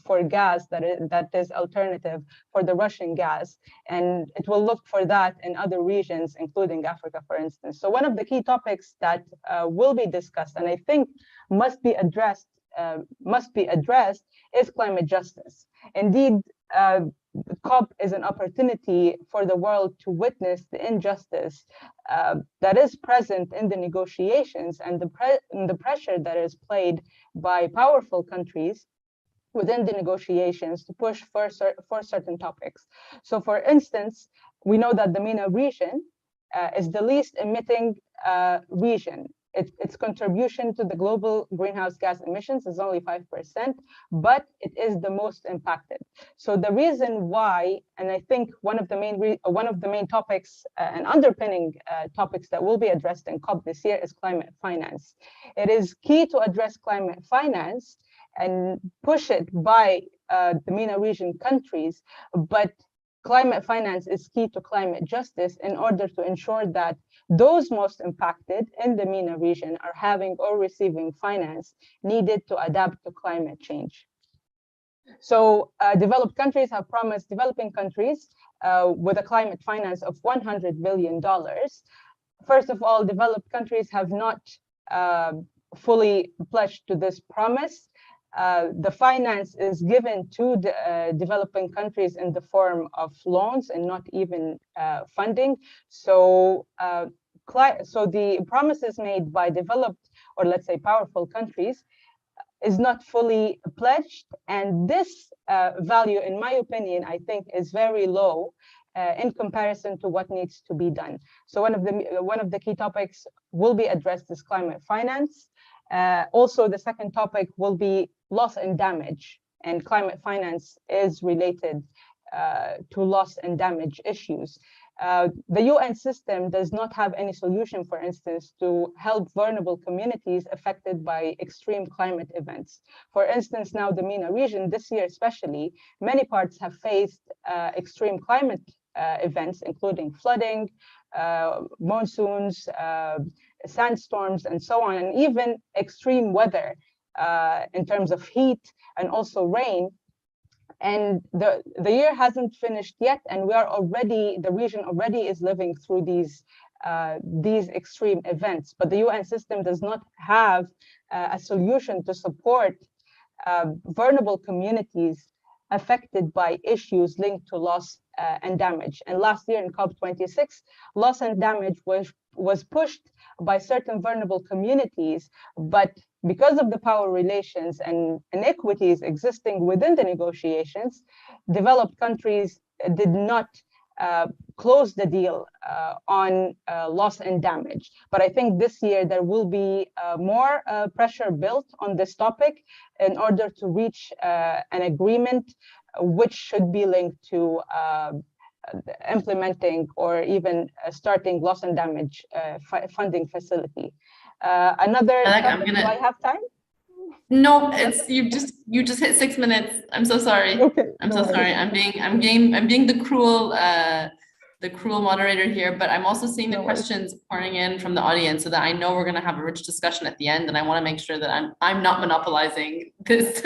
for gas that is alternative for the Russian gas, and it will look for that in other regions, including Africa, for instance. So one of the key topics that will be discussed, and I think must be addressed, is climate justice. Indeed, COP is an opportunity for the world to witness the injustice that is present in the negotiations and the pressure that is played by powerful countries within the negotiations to push for certain topics. So for instance, we know that the MENA region is the least emitting region. Its contribution to the global greenhouse gas emissions is only 5%, but it is the most impacted. So the reason why, and I think one of the main topics and underpinning topics that will be addressed in COP this year is climate finance. It is key to address climate finance and push it by the MENA region countries, but climate finance is key to climate justice in order to ensure that those most impacted in the MENA region are having or receiving finance needed to adapt to climate change. So developed countries have promised developing countries with a climate finance of $100 billion. First of all, developed countries have not fully pledged to this promise. The finance is given to the developing countries in the form of loans and not even funding. So the promises made by developed, or let's say powerful countries, is not fully pledged. And this value, in my opinion, I think is very low in comparison to what needs to be done. So one of the key topics will be addressed is climate finance. Also, the second topic will be loss and damage, and climate finance is related to loss and damage issues. The UN system does not have any solution, for instance, to help vulnerable communities affected by extreme climate events. For instance, now the MENA region, this year especially, many parts have faced extreme climate events, including flooding, monsoons, sandstorms, and so on, and even extreme weather in terms of heat and also rain. And the year hasn't finished yet, and the region already is living through these extreme events. But the UN system does not have a solution to support vulnerable communities affected by issues linked to loss and damage. And last year in COP26, loss and damage was pushed by certain vulnerable communities, but because of the power relations and inequities existing within the negotiations, developed countries did not close the deal on loss and damage. But I think this year there will be more pressure built on this topic in order to reach an agreement which should be linked to implementing or even starting loss and damage funding facility. Another topic, do I have time? No, it's you just hit 6 minutes. I'm so sorry. Okay, I'm so sorry. I'm being the cruel moderator here, but I'm also seeing the questions pouring in from the audience so that I know we're going to have a rich discussion at the end, and I want to make sure that I'm not monopolizing this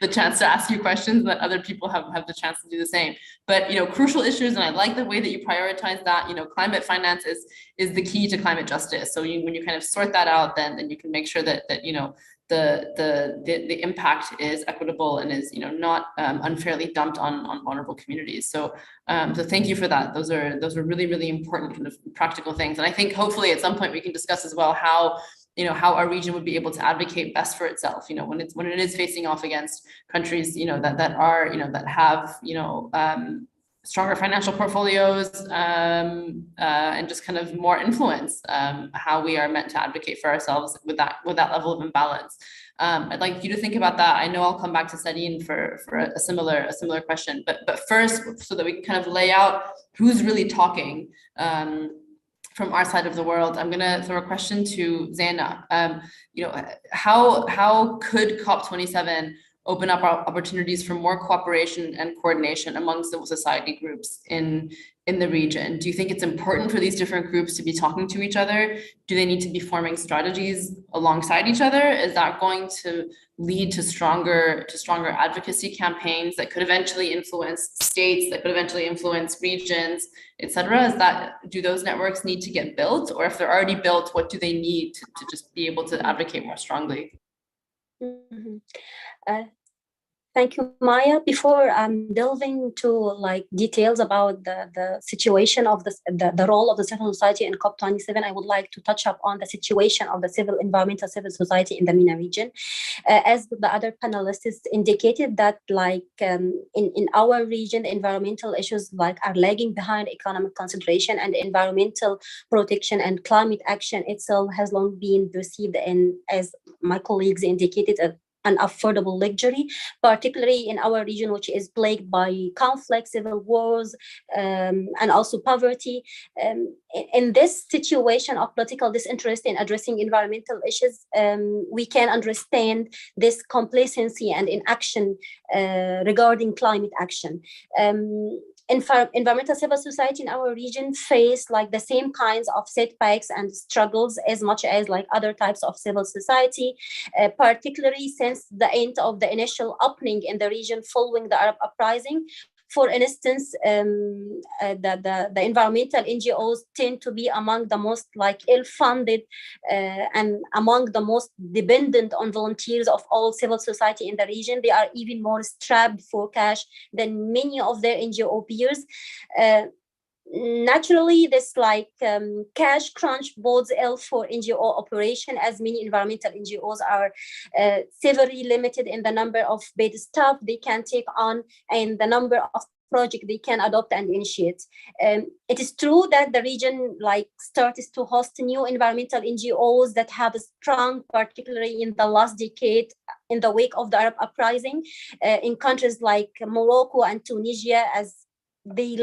the chance to ask you questions, and that other people have the chance to do the same. But crucial issues, and I like the way that you prioritize that. Climate finance is the key to climate justice. So when you kind of sort that out, then you can make sure that the impact is equitable and is not unfairly dumped on vulnerable communities. So thank you for that. Those are really, really important kind of practical things. And I think hopefully at some point we can discuss as well how our region would be able to advocate best for itself, when it is facing off against countries that have stronger financial portfolios and just kind of more influence, how we are meant to advocate for ourselves with that level of imbalance. I'd like you to think about that. I know I'll come back to Sarine for a similar question, but first, so that we can kind of lay out who's really talking from our side of the world, I'm going to throw a question to Zeina. How could COP27 open up opportunities for more cooperation and coordination among civil society groups in the region? Do you think it's important for these different groups to be talking to each other? Do they need to be forming strategies alongside each other? Is that going to lead to stronger advocacy campaigns that could eventually influence states, that could eventually influence regions, et cetera? Do those networks need to get built? Or if they're already built, what do they need to just be able to advocate more strongly? Thank you, Maya. Before delving into details about the situation of the role of the civil society in COP27, I would like to touch up on the situation of the environmental civil society in the MENA region. As the other panelists indicated that in our region, the environmental issues are lagging behind economic concentration, and environmental protection and climate action itself has long been perceived as my colleagues indicated, an affordable luxury, particularly in our region, which is plagued by conflict, civil wars, and also poverty. In this situation of political disinterest in addressing environmental issues, we can understand this complacency and inaction regarding climate action. Environmental civil society in our region face the same kinds of setbacks and struggles as much as other types of civil society, particularly since the end of the initial opening in the region following the Arab uprising. For instance, the environmental NGOs tend to be among the most ill-funded and among the most dependent on volunteers of all civil society in the region. They are even more strapped for cash than many of their NGO peers. Naturally, this cash crunch bodes ill for NGO operation, as many environmental NGOs are severely limited in the number of paid staff they can take on and the number of projects they can adopt and initiate. It is true that the region starts to host new environmental NGOs that have strong, particularly in the last decade, in the wake of the Arab uprising, in countries like Morocco and Tunisia, as they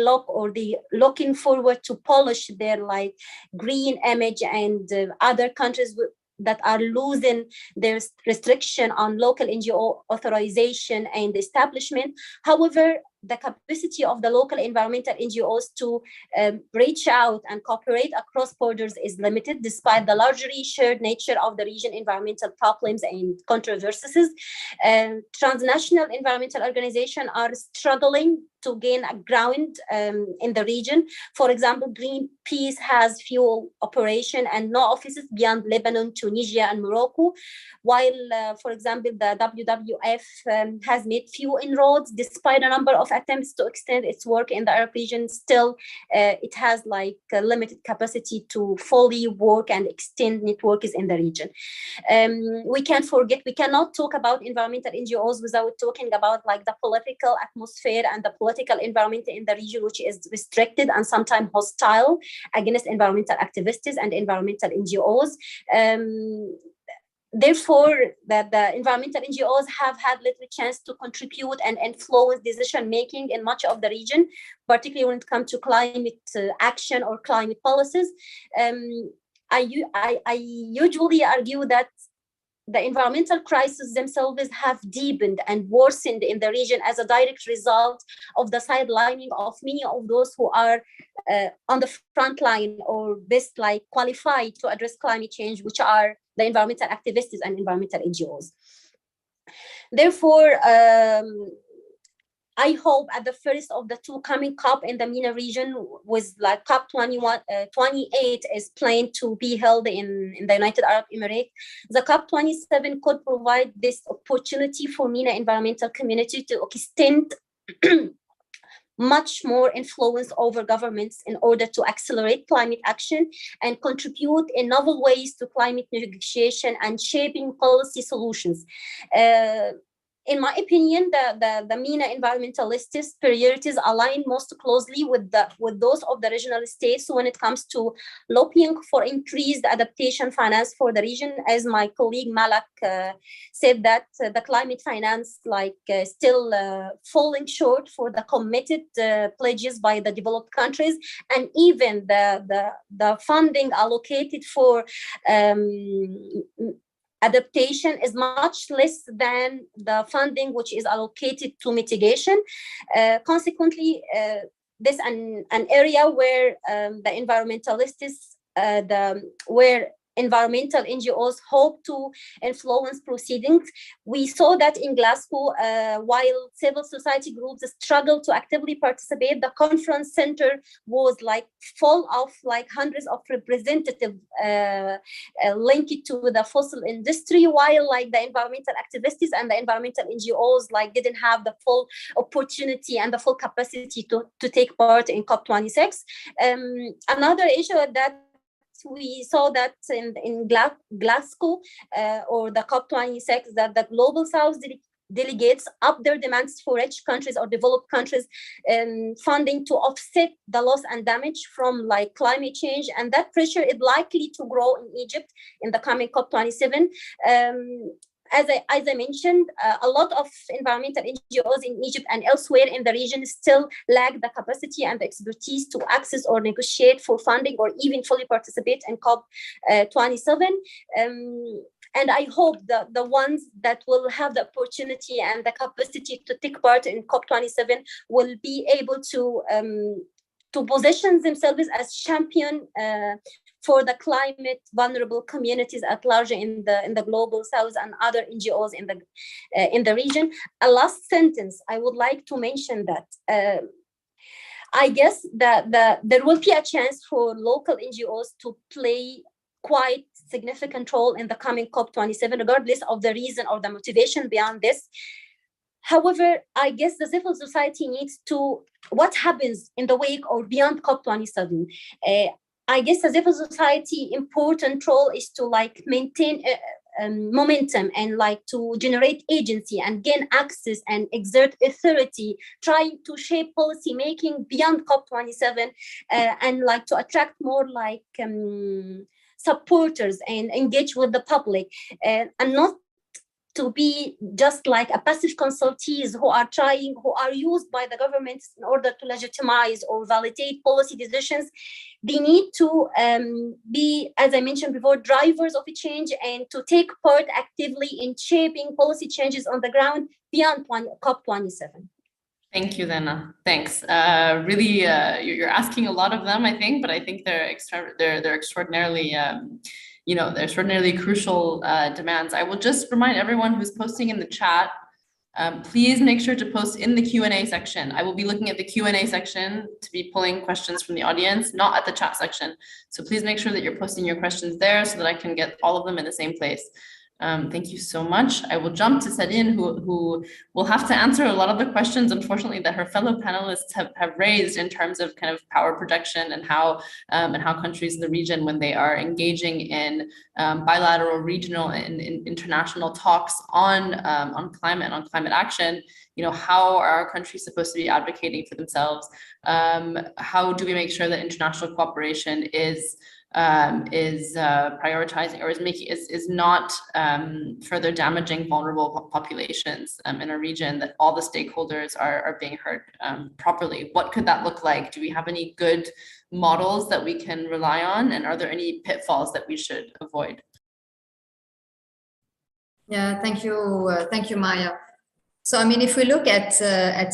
looking forward to polish their green image, and other countries that are losing their restriction on local NGO authorization and establishment. However, the capacity of the local environmental NGOs to reach out and cooperate across borders is limited, despite the largely shared nature of the region environmental problems and controversies. Transnational environmental organizations are struggling to gain a ground in the region. For example, Greenpeace has few operations and no offices beyond Lebanon, Tunisia, and Morocco, while, for example, the WWF has made few inroads despite a number of attempts to extend its work in the Arab region. Still, it has a limited capacity to fully work and extend networks in the region. We cannot talk about environmental NGOs without talking about the political atmosphere and the political environment in the region, which is restricted and sometimes hostile against environmental activists and environmental NGOs. Therefore, the environmental NGOs have had little chance to contribute and influence decision-making in much of the region, particularly when it comes to climate action or climate policies. I usually argue that the environmental crises themselves have deepened and worsened in the region as a direct result of the sidelining of many of those who are on the front line or best qualified to address climate change, which are the environmental activists and environmental NGOs. Therefore, I hope at the first of the two coming COP in the MENA region, with COP 28 is planned to be held in the United Arab Emirates, the COP 27 could provide this opportunity for MENA environmental community to extend much more influence over governments in order to accelerate climate action and contribute in novel ways to climate negotiation and shaping policy solutions. In my opinion, the MENA environmentalists' priorities align most closely with those of the regional states when it comes to lobbying for increased adaptation finance for the region. As my colleague Malak said, that the climate finance still falling short for the committed pledges by the developed countries, and even the funding allocated for adaptation is much less than the funding which is allocated to mitigation. Consequently, this an area where the environmentalists, where environmental NGOs hope to influence proceedings. We saw that in Glasgow, while civil society groups struggled to actively participate, the conference center was like full of like hundreds of representatives linked to the fossil industry, while like the environmental activists and the environmental NGOs like didn't have the full opportunity and the full capacity to take part in COP26. Another issue that we saw that in Glasgow or the COP26, that the Global South delegates up their demands for rich countries or developed countries funding to offset the loss and damage from like climate change, and that pressure is likely to grow in Egypt in the coming COP27. As I mentioned, a lot of environmental NGOs in Egypt and elsewhere in the region still lack the capacity and the expertise to access or negotiate for funding or even fully participate in COP27. And I hope that the ones that will have the opportunity and the capacity to take part in COP27 will be able to position themselves as champion for the climate vulnerable communities at large in the global south and other NGOs in the region. A last sentence, I would like to mention that I guess that there will be a chance for local NGOs to play quite significant role in the coming COP27, regardless of the reason or the motivation beyond this. However, I guess the civil society needs to, what happens in the wake or beyond COP27? I guess the civil society important role is to like maintain momentum and like to generate agency and gain access and exert authority, trying to shape policy making beyond COP27 and like to attract more like supporters and engage with the public and not to be just like a passive consultees who are used by the governments in order to legitimize or validate policy decisions. They need to be, as I mentioned before, drivers of a change and to take part actively in shaping policy changes on the ground beyond COP27. Thank you, Zeina. Thanks. Really, you're asking a lot of them, I think, but I think they're extraordinarily, they're extraordinarily crucial demands. I will just remind everyone who's posting in the chat, please make sure to post in the Q&A section. I will be looking at the Q&A section to be pulling questions from the audience, not at the chat section. So please make sure that you're posting your questions there so that I can get all of them in the same place. Thank you so much. I will jump to Sarine, who will have to answer a lot of the questions, unfortunately, that her fellow panelists have raised in terms of kind of power projection and how countries in the region, when they are engaging in bilateral, regional, and international talks on climate action, how are our countries supposed to be advocating for themselves? How do we make sure that international cooperation is prioritizing or is not further damaging vulnerable populations in a region, that all the stakeholders are being heard properly? What could that look like? Do we have any good models that we can rely on? And are there any pitfalls that we should avoid? Yeah, thank you, Maya. So, I mean, if we look at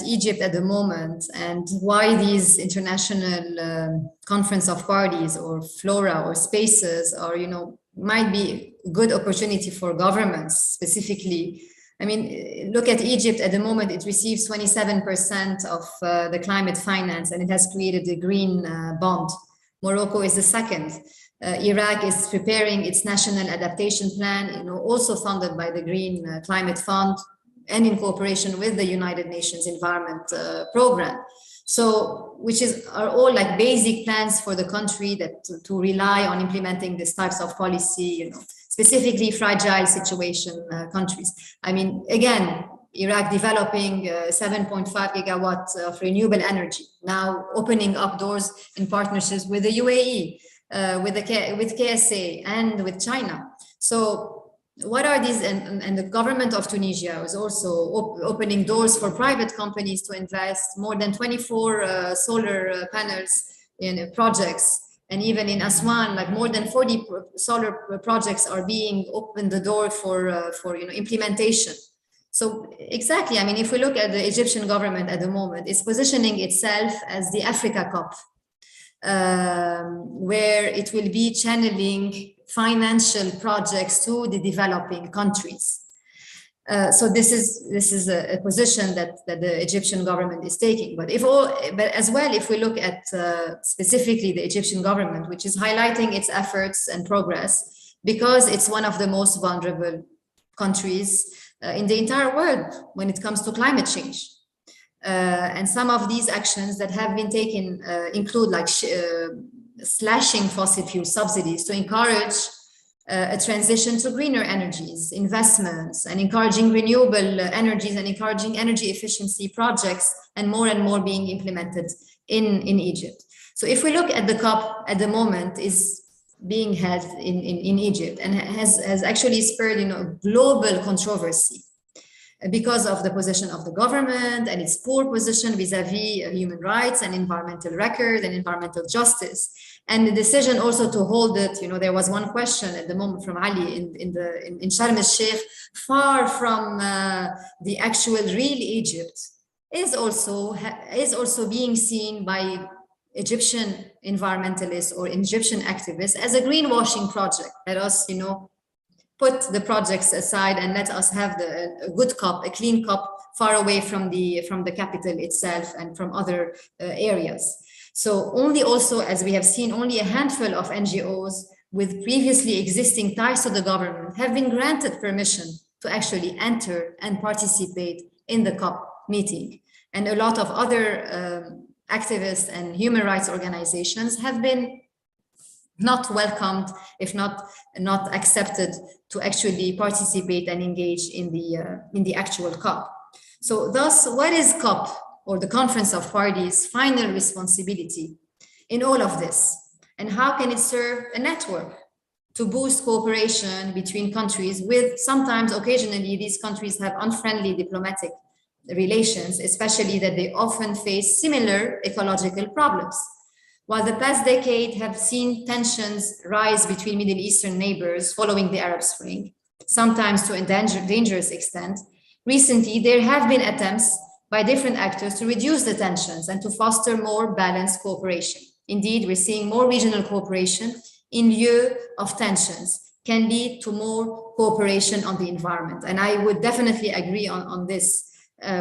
Egypt at the moment and why these international conference of parties or fora or spaces are, might be a good opportunity for governments specifically. I mean, look at Egypt at the moment, it receives 27% of the climate finance, and it has created a green bond. Morocco is the second. Iraq is preparing its national adaptation plan, also funded by the Green Climate Fund, and in cooperation with the United Nations Environment Program. So, are all like basic plans for the country that to rely on implementing these types of policy, specifically fragile situation countries. I mean, again, Iraq developing 7.5 gigawatts of renewable energy, now opening up doors in partnerships with the UAE, with KSA and with China. So, what are these? And the government of Tunisia is also opening doors for private companies to invest more than 24 solar panels in projects And even in Aswan, like more than 40 solar projects are being opened the door for implementation. So exactly, I mean, if we look at the Egyptian government at the moment, it's positioning itself as the Africa Cup, where it will be channeling financial projects to the developing countries. So this is a position that the Egyptian government is taking. But as well, if we look at specifically the Egyptian government, which is highlighting its efforts and progress, because it's one of the most vulnerable countries in the entire world when it comes to climate change. And some of these actions that have been taken include like slashing fossil fuel subsidies to encourage a transition to greener energies, investments, and encouraging renewable energies and encouraging energy efficiency projects, and more being implemented in Egypt. So if we look at the COP at the moment is being held in Egypt and has actually spurred global controversy because of the position of the government and its poor position vis-a-vis human rights and environmental record and environmental justice. And the decision also to hold it, there was one question at the moment from Ali in Sharm el-Sheikh, far from the actual real Egypt, is also being seen by Egyptian environmentalists or Egyptian activists as a greenwashing project. Let us, put the projects aside and let us have a good COP, a clean COP, far away from the capital itself and from other areas. So only also, as we have seen, only a handful of NGOs with previously existing ties to the government have been granted permission to actually enter and participate in the COP meeting. And a lot of other activists and human rights organizations have been not welcomed, if not accepted, to actually participate and engage in the actual COP. So thus, what is COP, or the Conference of Parties' final responsibility in all of this? And how can it serve a network to boost cooperation between countries with sometimes, occasionally, these countries have unfriendly diplomatic relations, especially that they often face similar ecological problems. While the past decade have seen tensions rise between Middle Eastern neighbors following the Arab Spring, sometimes to a dangerous extent, recently there have been attempts by different actors to reduce the tensions and to foster more balanced cooperation. Indeed, we're seeing more regional cooperation in lieu of tensions can lead to more cooperation on the environment. And I would definitely agree on this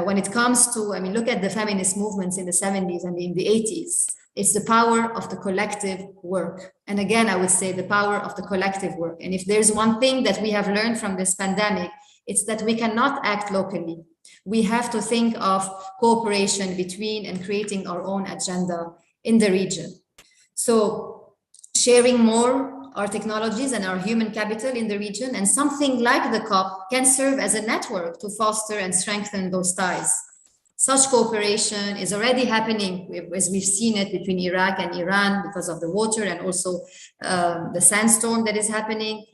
when it comes to, look at the feminist movements in the 70s and in the 80s. It's the power of the collective work. And again, I would say the power of the collective work. And if there's one thing that we have learned from this pandemic, it's that we cannot act locally. We have to think of cooperation between and creating our own agenda in the region. So sharing more our technologies and our human capital in the region, and something like the COP can serve as a network to foster and strengthen those ties. Such cooperation is already happening, as we've seen it between Iraq and Iran because of the water and also the sandstorm that is happening,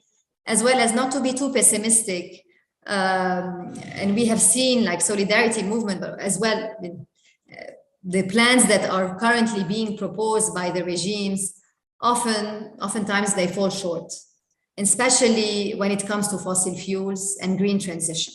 as well as not to be too pessimistic. And we have seen like solidarity movement, but as well, the plans that are currently being proposed by the regimes, oftentimes they fall short, especially when it comes to fossil fuels and green transition.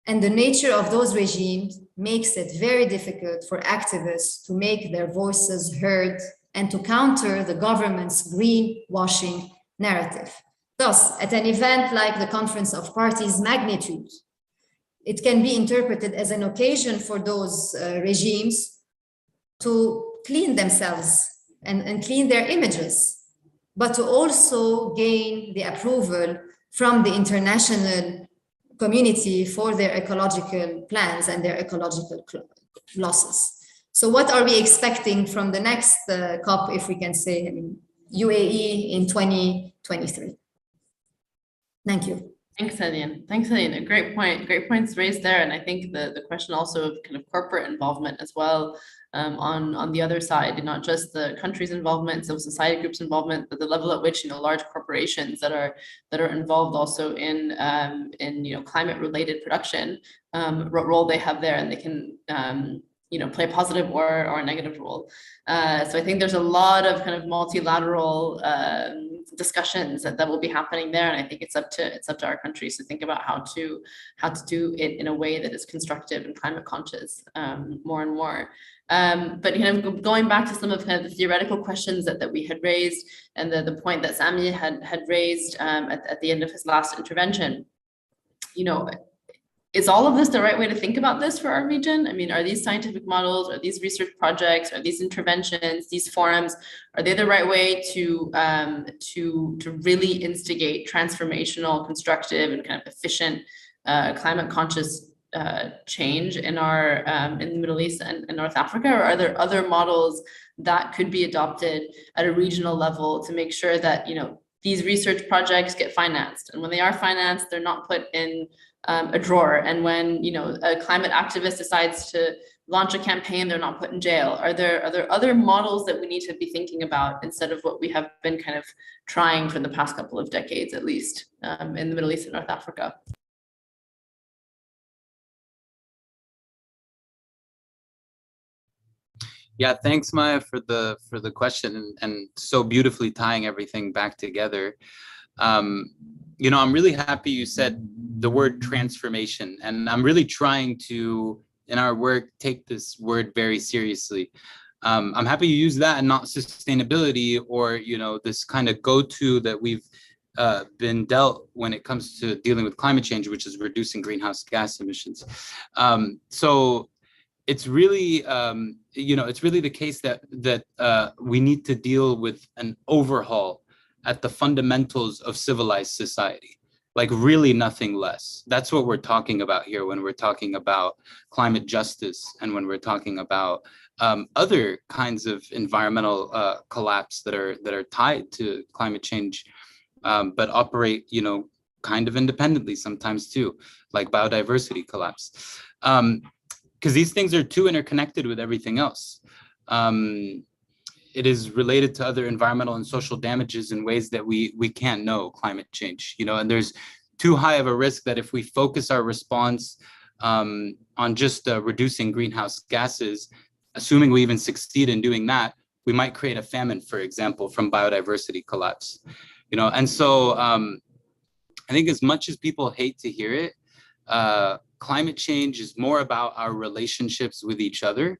And the nature of those regimes makes it very difficult for activists to make their voices heard and to counter the government's greenwashing narrative. Thus, at an event like the Conference of Parties magnitude, it can be interpreted as an occasion for those regimes to clean themselves and clean their images, but to also gain the approval from the international community for their ecological plans and their ecological losses. So what are we expecting from the next COP, if we can say, UAE in 2023? Thank you. Thanks, Sarine. Thanks, Sarine. Great point. Great points raised there. And I think the question also of kind of corporate involvement as well on the other side, not just the country's involvement, civil society groups' involvement, but the level at which large corporations that are involved also in climate related production, what role they have there, and they can play a positive or a negative role. So I think there's a lot of kind of multilateral discussions that will be happening there, and I think it's up to our countries to think about how to do it in a way that is constructive and climate conscious more and more. But kind of going back to some of kind of the theoretical questions that we had raised, and the point that Sammy had raised at the end of his last intervention, is all of this the right way to think about this for our region? I mean, are these scientific models, are these research projects, are these interventions, these forums, are they the right way to really instigate transformational, constructive, and kind of efficient climate conscious change in in the Middle East and North Africa? Or are there other models that could be adopted at a regional level to make sure that these research projects get financed, and when they are financed, they're not put in a drawer, and when a climate activist decides to launch a campaign, they're not put in jail? Are there other models that we need to be thinking about instead of what we have been kind of trying for the past couple of decades, at least, in the Middle East and North Africa? Yeah, thanks, Maya, for the question, and so beautifully tying everything back together. I'm really happy you said the word transformation, and I'm really trying to, in our work, take this word very seriously. I'm happy you use that and not sustainability, or this kind of go-to that we've been dealt when it comes to dealing with climate change, which is reducing greenhouse gas emissions. So it's really it's really the case that we need to deal with an overhaul at the fundamentals of civilized society, like really nothing less. That's what we're talking about here when we're talking about climate justice, and when we're talking about other kinds of environmental collapse that are tied to climate change, but operate kind of independently sometimes too, like biodiversity collapse. Because these things are too interconnected with everything else. It is related to other environmental and social damages in ways that we can't know climate change, and there's too high of a risk that if we focus our response on just reducing greenhouse gases, assuming we even succeed in doing that, we might create a famine, for example, from biodiversity collapse, and so I think as much as people hate to hear it, climate change is more about our relationships with each other,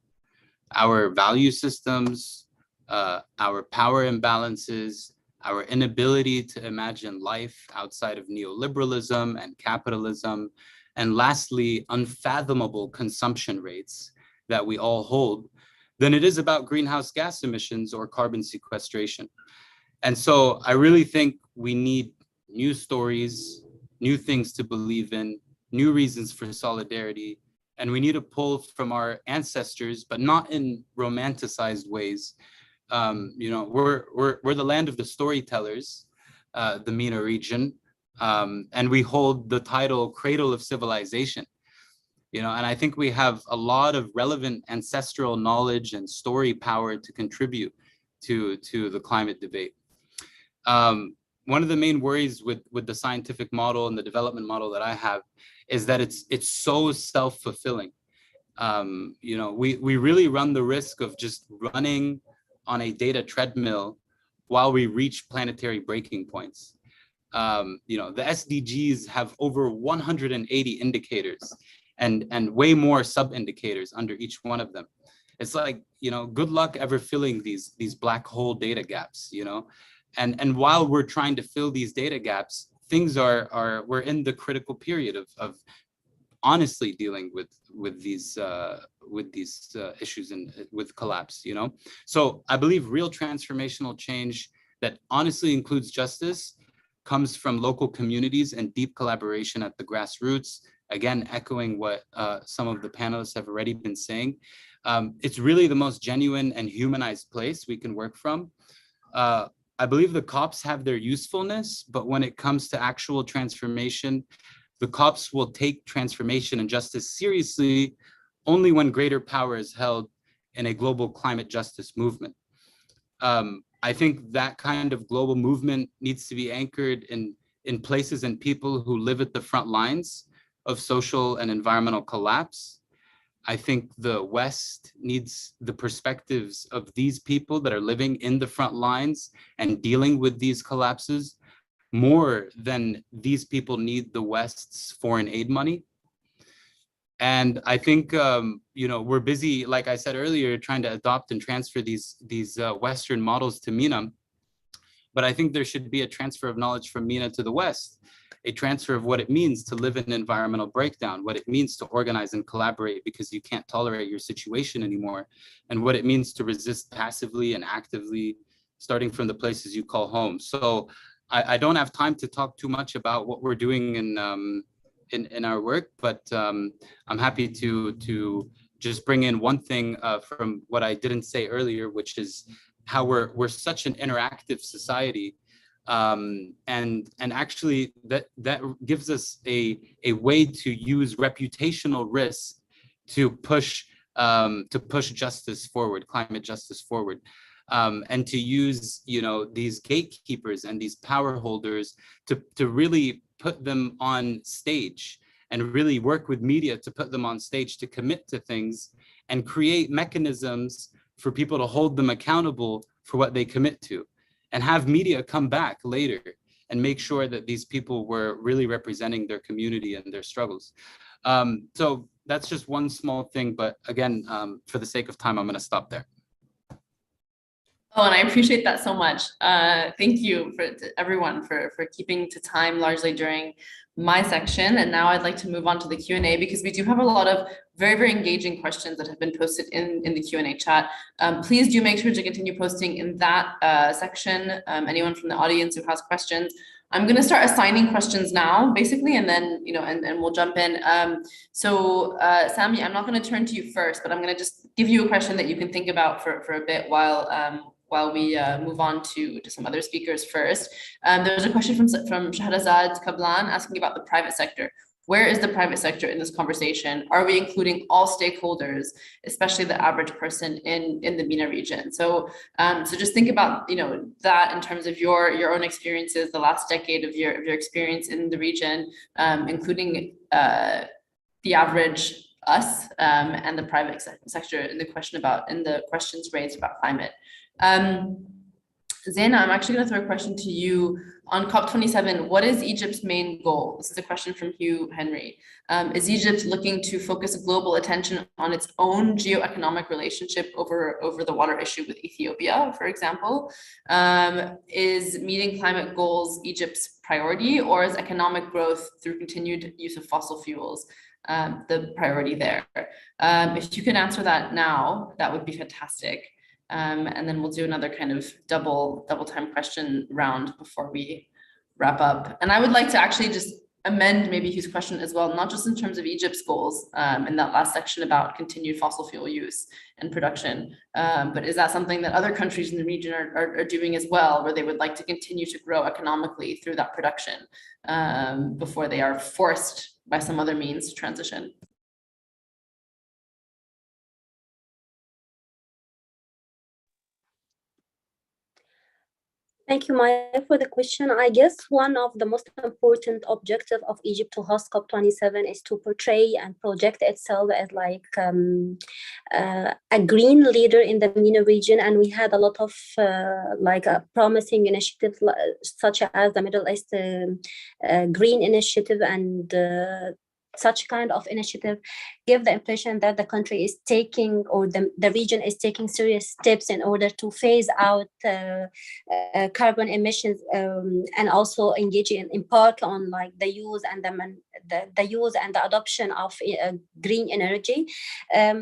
our value systems, our power imbalances, our inability to imagine life outside of neoliberalism and capitalism, and lastly, unfathomable consumption rates that we all hold, than it is about greenhouse gas emissions or carbon sequestration. And so I really think we need new stories, new things to believe in, new reasons for solidarity, and we need to pull from our ancestors, but not in romanticized ways. We're the land of the storytellers, the MENA region, and we hold the title Cradle of Civilization. And I think we have a lot of relevant ancestral knowledge and story power to contribute to the climate debate. One of the main worries with the scientific model and the development model that I have is that it's so self-fulfilling. We really run the risk of just running on a data treadmill while we reach planetary breaking points. The SDGs have over 180 indicators and way more sub-indicators under each one of them. It's like, good luck ever filling these black hole data gaps, and while we're trying to fill these data gaps, things we're in the critical period of honestly dealing with these issues and with collapse, So I believe real transformational change that honestly includes justice comes from local communities and deep collaboration at the grassroots. Again, echoing what some of the panelists have already been saying. It's really the most genuine and humanized place we can work from. I believe the COPs have their usefulness, but when it comes to actual transformation, the COPs will take transformation and justice seriously only when greater power is held in a global climate justice movement. I think that kind of global movement needs to be anchored in places and people who live at the front lines of social and environmental collapse. I think the West needs the perspectives of these people that are living in the front lines and dealing with these collapses more than these people need the West's foreign aid money. And I think, you know, we're busy, like I said earlier, trying to adopt and transfer these Western models to MENA. But I think there should be a transfer of knowledge from MENA to the West, a transfer of what it means to live in environmental breakdown, what it means to organize and collaborate because you can't tolerate your situation anymore, and what it means to resist passively and actively, starting from the places you call home. So I don't have time to talk too much about what we're doing in our work, but I'm happy to just bring in one thing from what I didn't say earlier, which is how we're such an interactive society, and actually that gives us a way to use reputational risks to push justice forward, climate justice forward. And to use, you know, these gatekeepers and these power holders to really put them on stage and really work with media to put them on stage to commit to things and create mechanisms for people to hold them accountable for what they commit to, and have media come back later and make sure that these people were really representing their community and their struggles. So that's just one small thing, but again, for the sake of time, I'm going to stop there. Oh, and I appreciate that so much. Thank you to everyone for keeping to time largely during my section. And now I'd like to move on to the Q&A, because we do have a lot of very, very engaging questions that have been posted in the Q&A chat. Please do make sure to continue posting in that section. Anyone from the audience who has questions. I'm going to start assigning questions now, basically, and then, you know, and we'll jump in. Sammy, I'm not going to turn to you first, but I'm going to just give you a question that you can think about for a bit while we move on to some other speakers first. There's a question from Shahrazad Kablan asking about the private sector. Where is the private sector in this conversation? Are we including all stakeholders, especially the average person in the MENA region? So just think about, you know, that in terms of your own experiences, the last decade of your experience in the region, including the average us and the private sector in the questions raised about climate. Zeina, I'm actually going to throw a question to you on COP27. What is Egypt's main goal? This is a question from Hugh Henry. Is Egypt looking to focus global attention on its own geo-economic relationship over the water issue with Ethiopia, for example? Is meeting climate goals Egypt's priority, or is economic growth through continued use of fossil fuels the priority there? If you can answer that now, that would be fantastic. And then we'll do another kind of double time question round before we wrap up. And I would like to actually just amend maybe his question as well, not just in terms of Egypt's goals in that last section about continued fossil fuel use and production, but is that something that other countries in the region are doing as well, where they would like to continue to grow economically through that production before they are forced by some other means to transition? Thank you, Maya, for the question. I guess one of the most important objectives of Egypt to host COP27 is to portray and project itself as like a green leader in the MENA region. And we had a lot of promising initiatives such as the Middle East Green Initiative, and such kind of initiative give the impression that the country is taking, or the region is taking serious steps in order to phase out carbon emissions, and also engaging in part on like the use and the adoption of green energy.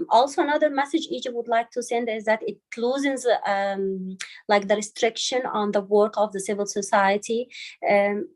Also, another message Egypt would like to send is that it loosens like the restriction on the work of the civil society.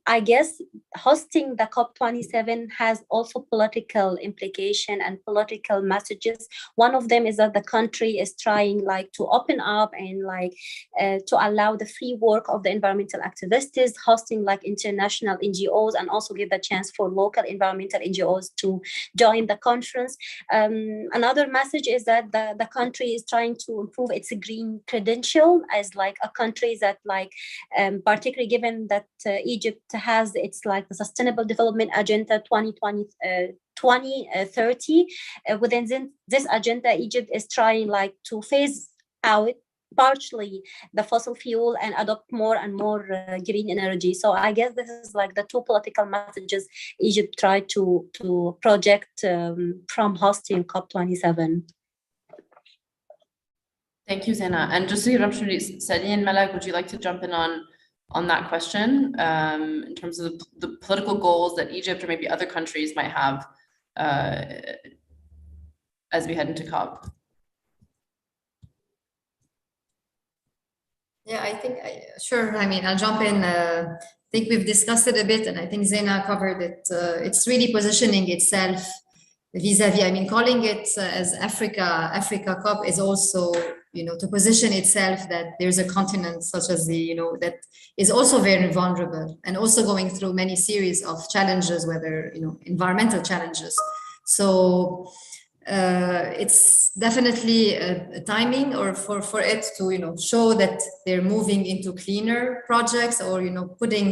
I guess hosting the COP27 has also political implication and political messages. One of them is that the country is trying like to open up and like to allow the free work of the environmental activists, hosting like international NGOs, and also give the chance for local environmental NGOs to join the conference. Another message is that the country is trying to improve its green credential as like a country that like, particularly given that Egypt has its like the Sustainable Development Agenda 2030. Within this agenda, Egypt is trying like to phase out partially the fossil fuel and adopt more and more green energy. So I guess this is like the two political messages Egypt tried to project from hosting COP27. Thank you, Zeina. And just to give an opportunity, Sarine, Malak, would you like to jump in on that question in terms of the political goals that Egypt or maybe other countries might have as we head into COP? Yeah, I think, sure. I mean, I'll jump in. I think we've discussed it a bit, and I think Zeina covered it. It's really positioning itself vis-a-vis, I mean, calling it as Africa COP is also, to position itself that there's a continent such as that is also very vulnerable and also going through many series of challenges, whether, environmental challenges. So it's definitely a timing or for it to, show that they're moving into cleaner projects or,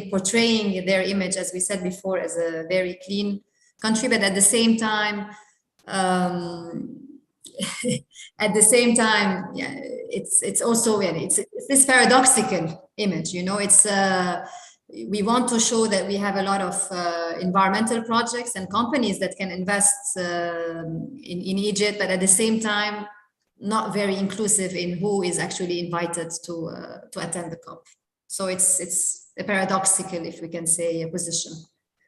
portraying their image, as we said before, as a very clean country, but at the same time, it's also, it's this paradoxical image, it's we want to show that we have a lot of environmental projects and companies that can invest in Egypt, but at the same time, not very inclusive in who is actually invited to attend the COP. So it's a paradoxical, if we can say, a position.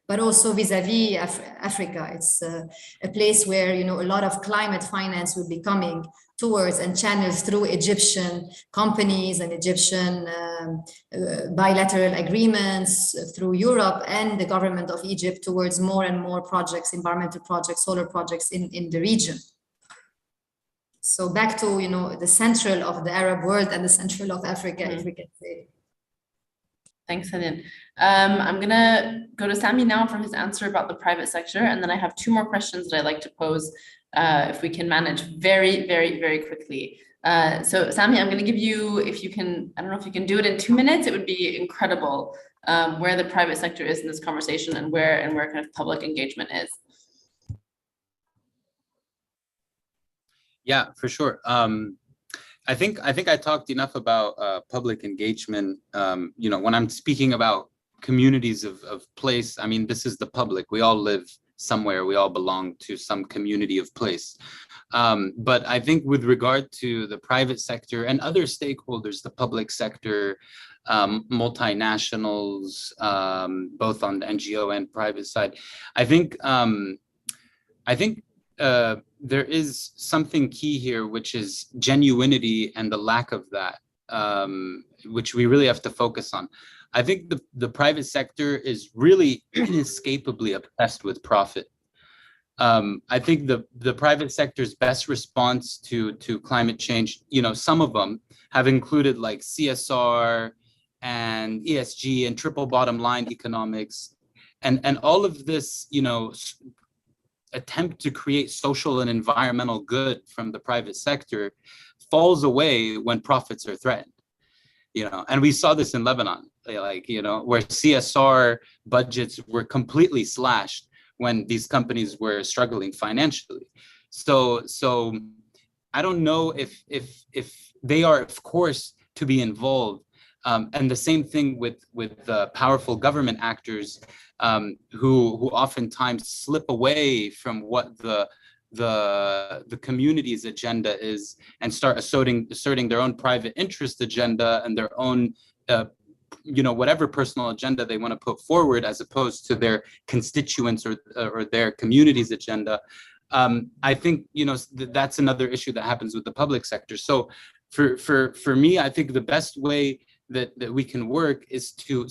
But also vis-a-vis Africa, it's a place where, a lot of climate finance will be coming towards and channeled through Egyptian companies and Egyptian bilateral agreements through Europe and the government of Egypt towards more and more projects, environmental projects, solar projects in the region. So back to, the central of the Arab world and the central of Africa, if we can say. Thanks, Sarine. I'm gonna go to Sammy now for his answer about the private sector, and then I have two more questions that I'd like to pose if we can manage very, very, very quickly. So Sammy, I'm gonna give you, if you can, I don't know if you can do it in 2 minutes, it would be incredible, where the private sector is in this conversation and where kind of public engagement is. Yeah, for sure. I think I talked enough about public engagement. When I'm speaking about communities of place, I mean, this is the public. We all live somewhere. We all belong to some community of place. But I think with regard to the private sector and other stakeholders, the public sector, multinationals, both on the NGO and private side, I think there is something key here, which is genuinity and the lack of that, which we really have to focus on. I think the private sector is really inescapably obsessed with profit. I think the private sector's best response to climate change, some of them have included like CSR and ESG and triple bottom line economics, and all of this, attempt to create social and environmental good from the private sector falls away when profits are threatened, and we saw this in Lebanon, where CSR budgets were completely slashed when these companies were struggling financially. So I don't know if they are, of course, to be involved. And the same thing with powerful government actors who oftentimes slip away from what the community's agenda is and start asserting their own private interest agenda and their own whatever personal agenda they want to put forward, as opposed to their constituents or their community's agenda. I think that's another issue that happens with the public sector. So for me, I think the best way that we can work is to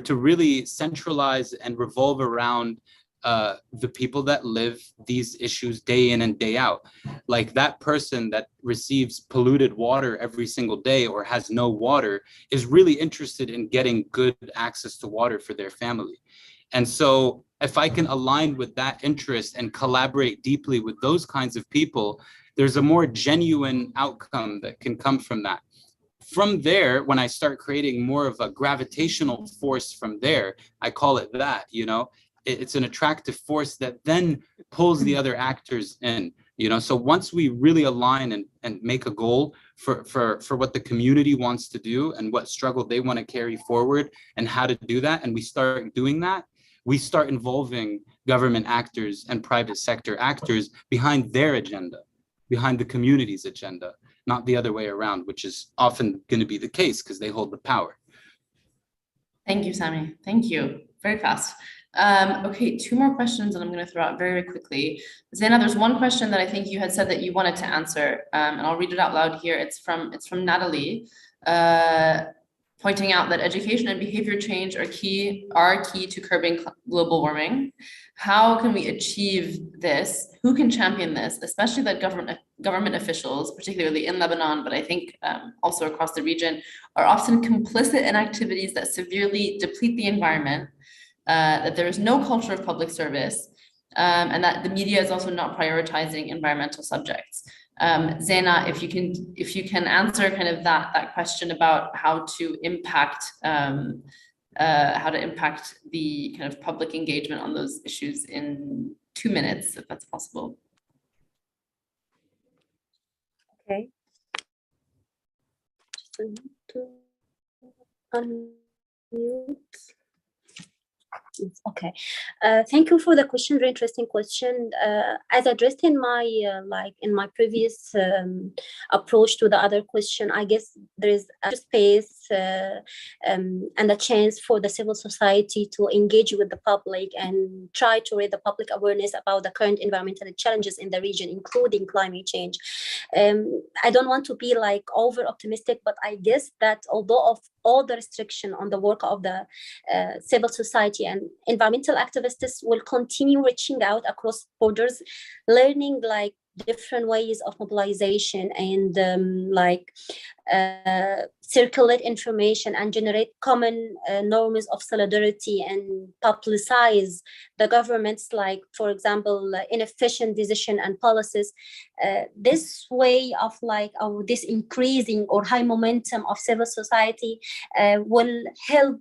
to really centralize and revolve around the people that live these issues day in and day out. Like that person that receives polluted water every single day or has no water is really interested in getting good access to water for their family. And so if I can align with that interest and collaborate deeply with those kinds of people, there's a more genuine outcome that can come from that. From there, when I start creating more of a gravitational force from there, I call it that, it's an attractive force that then pulls the other actors in. So once we really align and make a goal for what the community wants to do and what struggle they want to carry forward and how to do that, and we start doing that, we start involving government actors and private sector actors behind their agenda, behind the community's agenda, not the other way around, which is often going to be the case because they hold the power. Thank you, Sammy. Thank you. Very fast. Okay, 2 more questions, and I'm going to throw out very, very quickly. Zeina, there's one question that I think you had said that you wanted to answer, and I'll read it out loud here. It's from Natalie, pointing out that education and behavior change are key to curbing global warming. How can we achieve this? Who can champion this? Especially that government officials, particularly in Lebanon, but I think also across the region, are often complicit in activities that severely deplete the environment, that there is no culture of public service, and that the media is also not prioritizing environmental subjects. Zeina, if you can answer kind of that question about how to impact the kind of public engagement on those issues in 2 minutes, if that's possible. Okay. To unmute. Okay, thank you for the question. Very interesting question. As addressed in my previous approach to the other question, I guess there is a space and a chance for the civil society to engage with the public and try to raise the public awareness about the current environmental challenges in the region, including climate change. I don't want to be like over optimistic, but I guess that although of all the restriction on the work of the civil society and environmental activists will continue reaching out across borders, learning like different ways of mobilization and circulate information and generate common norms of solidarity and publicize the government's, like, for example, inefficient decision and policies. This way of this increasing or high momentum of civil society will help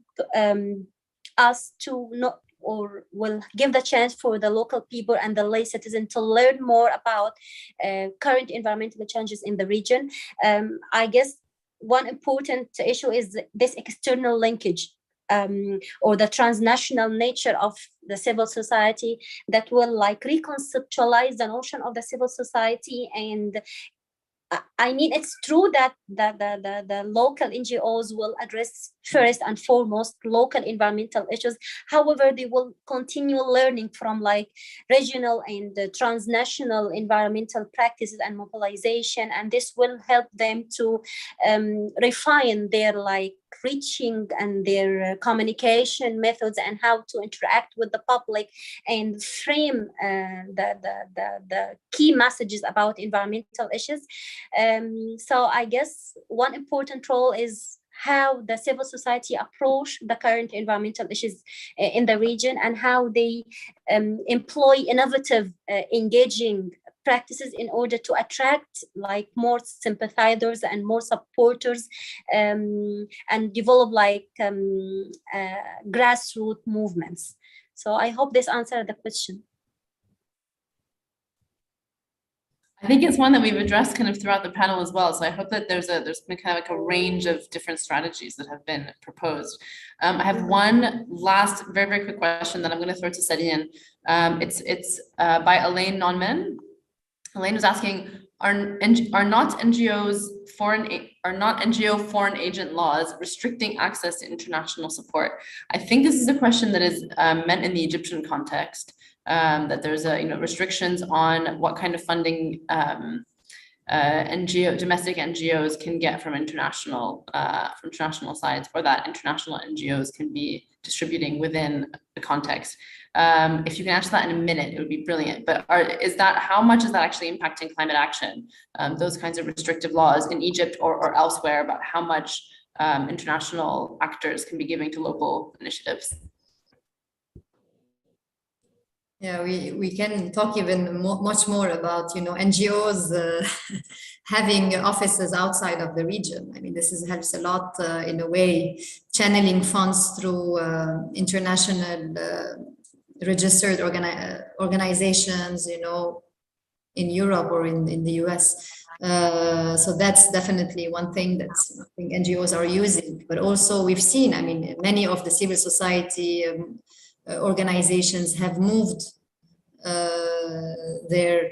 us to not, or will give the chance for the local people and the lay citizen to learn more about current environmental challenges in the region. I guess one important issue is this external linkage or the transnational nature of the civil society that will reconceptualize the notion of the civil society. And I mean, it's true that the local NGOs will address first and foremost local environmental issues. However, they will continue learning from regional and transnational environmental practices and mobilization, and this will help them to refine their reaching and their communication methods and how to interact with the public and frame the key messages about environmental issues. So I guess one important role is how the civil society approach the current environmental issues in the region and how they employ innovative, engaging practices in order to attract more sympathizers and more supporters and develop grassroots movements. So I hope this answered the question. I think it's one that we've addressed kind of throughout the panel as well. So I hope that there's been kind of a range of different strategies that have been proposed. I have one last very, very quick question that I'm going to throw to Sarine. It's by Elaine Nonman. Elaine was asking, are not NGO foreign agent laws restricting access to international support? I think this is a question that is meant in the Egyptian context. That there's restrictions on what kind of funding domestic NGOs can get from international sides, or that international NGOs can be distributing within the context. If you can answer that in a minute, it would be brilliant. But how much is that actually impacting climate action? Those kinds of restrictive laws in Egypt or elsewhere about how much international actors can be giving to local initiatives. Yeah, we can talk even much more about NGOs having offices outside of the region. I mean, this helps a lot in a way, channeling funds through international registered organizations, you know, in Europe or in the US. So that's definitely one thing that I think NGOs are using. But also we've seen, I mean, many of the civil society organizations have moved their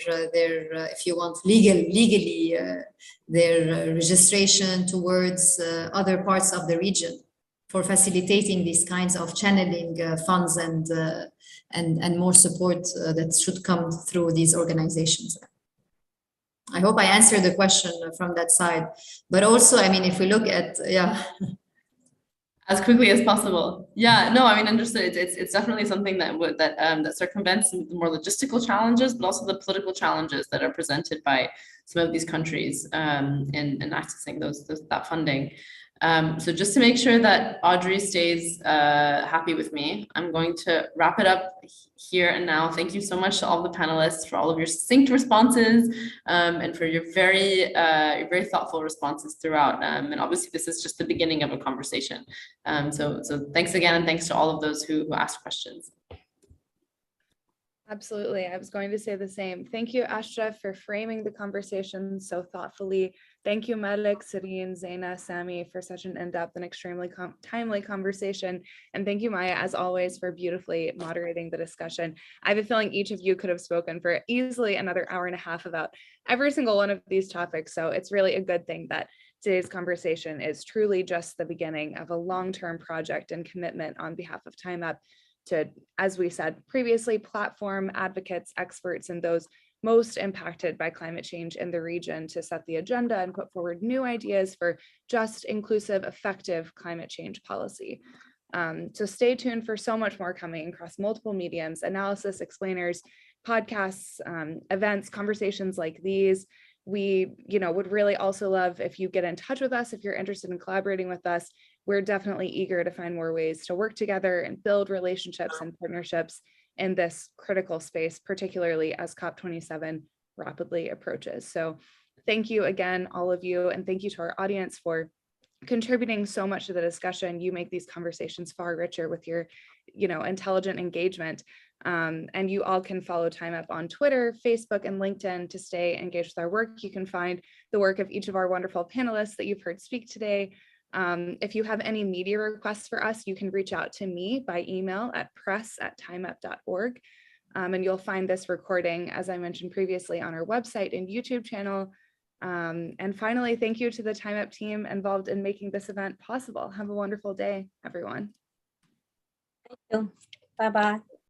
if you want, legally their registration towards other parts of the region for facilitating these kinds of channeling funds and more support that should come through these organizations. I hope I answered the question from that side. But also, I mean, if we look at, yeah. As quickly as possible. Yeah, no, I mean, understood. It's definitely something that circumvents the more logistical challenges, but also the political challenges that are presented by some of these countries in accessing that funding. So just to make sure that Audrey stays happy with me, I'm going to wrap it up here and now. Thank you so much to all the panelists for all of your succinct responses and for your very thoughtful responses throughout. And obviously, this is just the beginning of a conversation. So thanks again, and thanks to all of those who asked questions. Absolutely. I was going to say the same. Thank you, Achref, for framing the conversation so thoughtfully. Thank you, Malak, Sarine, Zeina, Sammy, for such an in-depth and extremely timely conversation. And thank you, Maya, as always, for beautifully moderating the discussion. I have a feeling each of you could have spoken for easily another hour and a half about every single one of these topics. So it's really a good thing that today's conversation is truly just the beginning of a long-term project and commitment on behalf of TIMEP to, as we said previously, platform advocates, experts, and those most impacted by climate change in the region to set the agenda and put forward new ideas for just, inclusive, effective climate change policy. So stay tuned for so much more coming across multiple mediums, analysis, explainers, podcasts, events, conversations like these. We, would really also love if you get in touch with us, if you're interested in collaborating with us. We're definitely eager to find more ways to work together and build relationships and partnerships in this critical space, particularly as COP27 rapidly approaches. So thank you again, all of you, and thank you to our audience for contributing so much to the discussion. You make these conversations far richer with your, intelligent engagement. And you all can follow TIMEP on Twitter, Facebook, and LinkedIn to stay engaged with our work. You can find the work of each of our wonderful panelists that you've heard speak today. If you have any media requests for us, you can reach out to me by email at press@timep.org. And you'll find this recording, as I mentioned previously, on our website and YouTube channel. And finally, thank you to the TIMEP team involved in making this event possible. Have a wonderful day, everyone. Thank you. Bye-bye.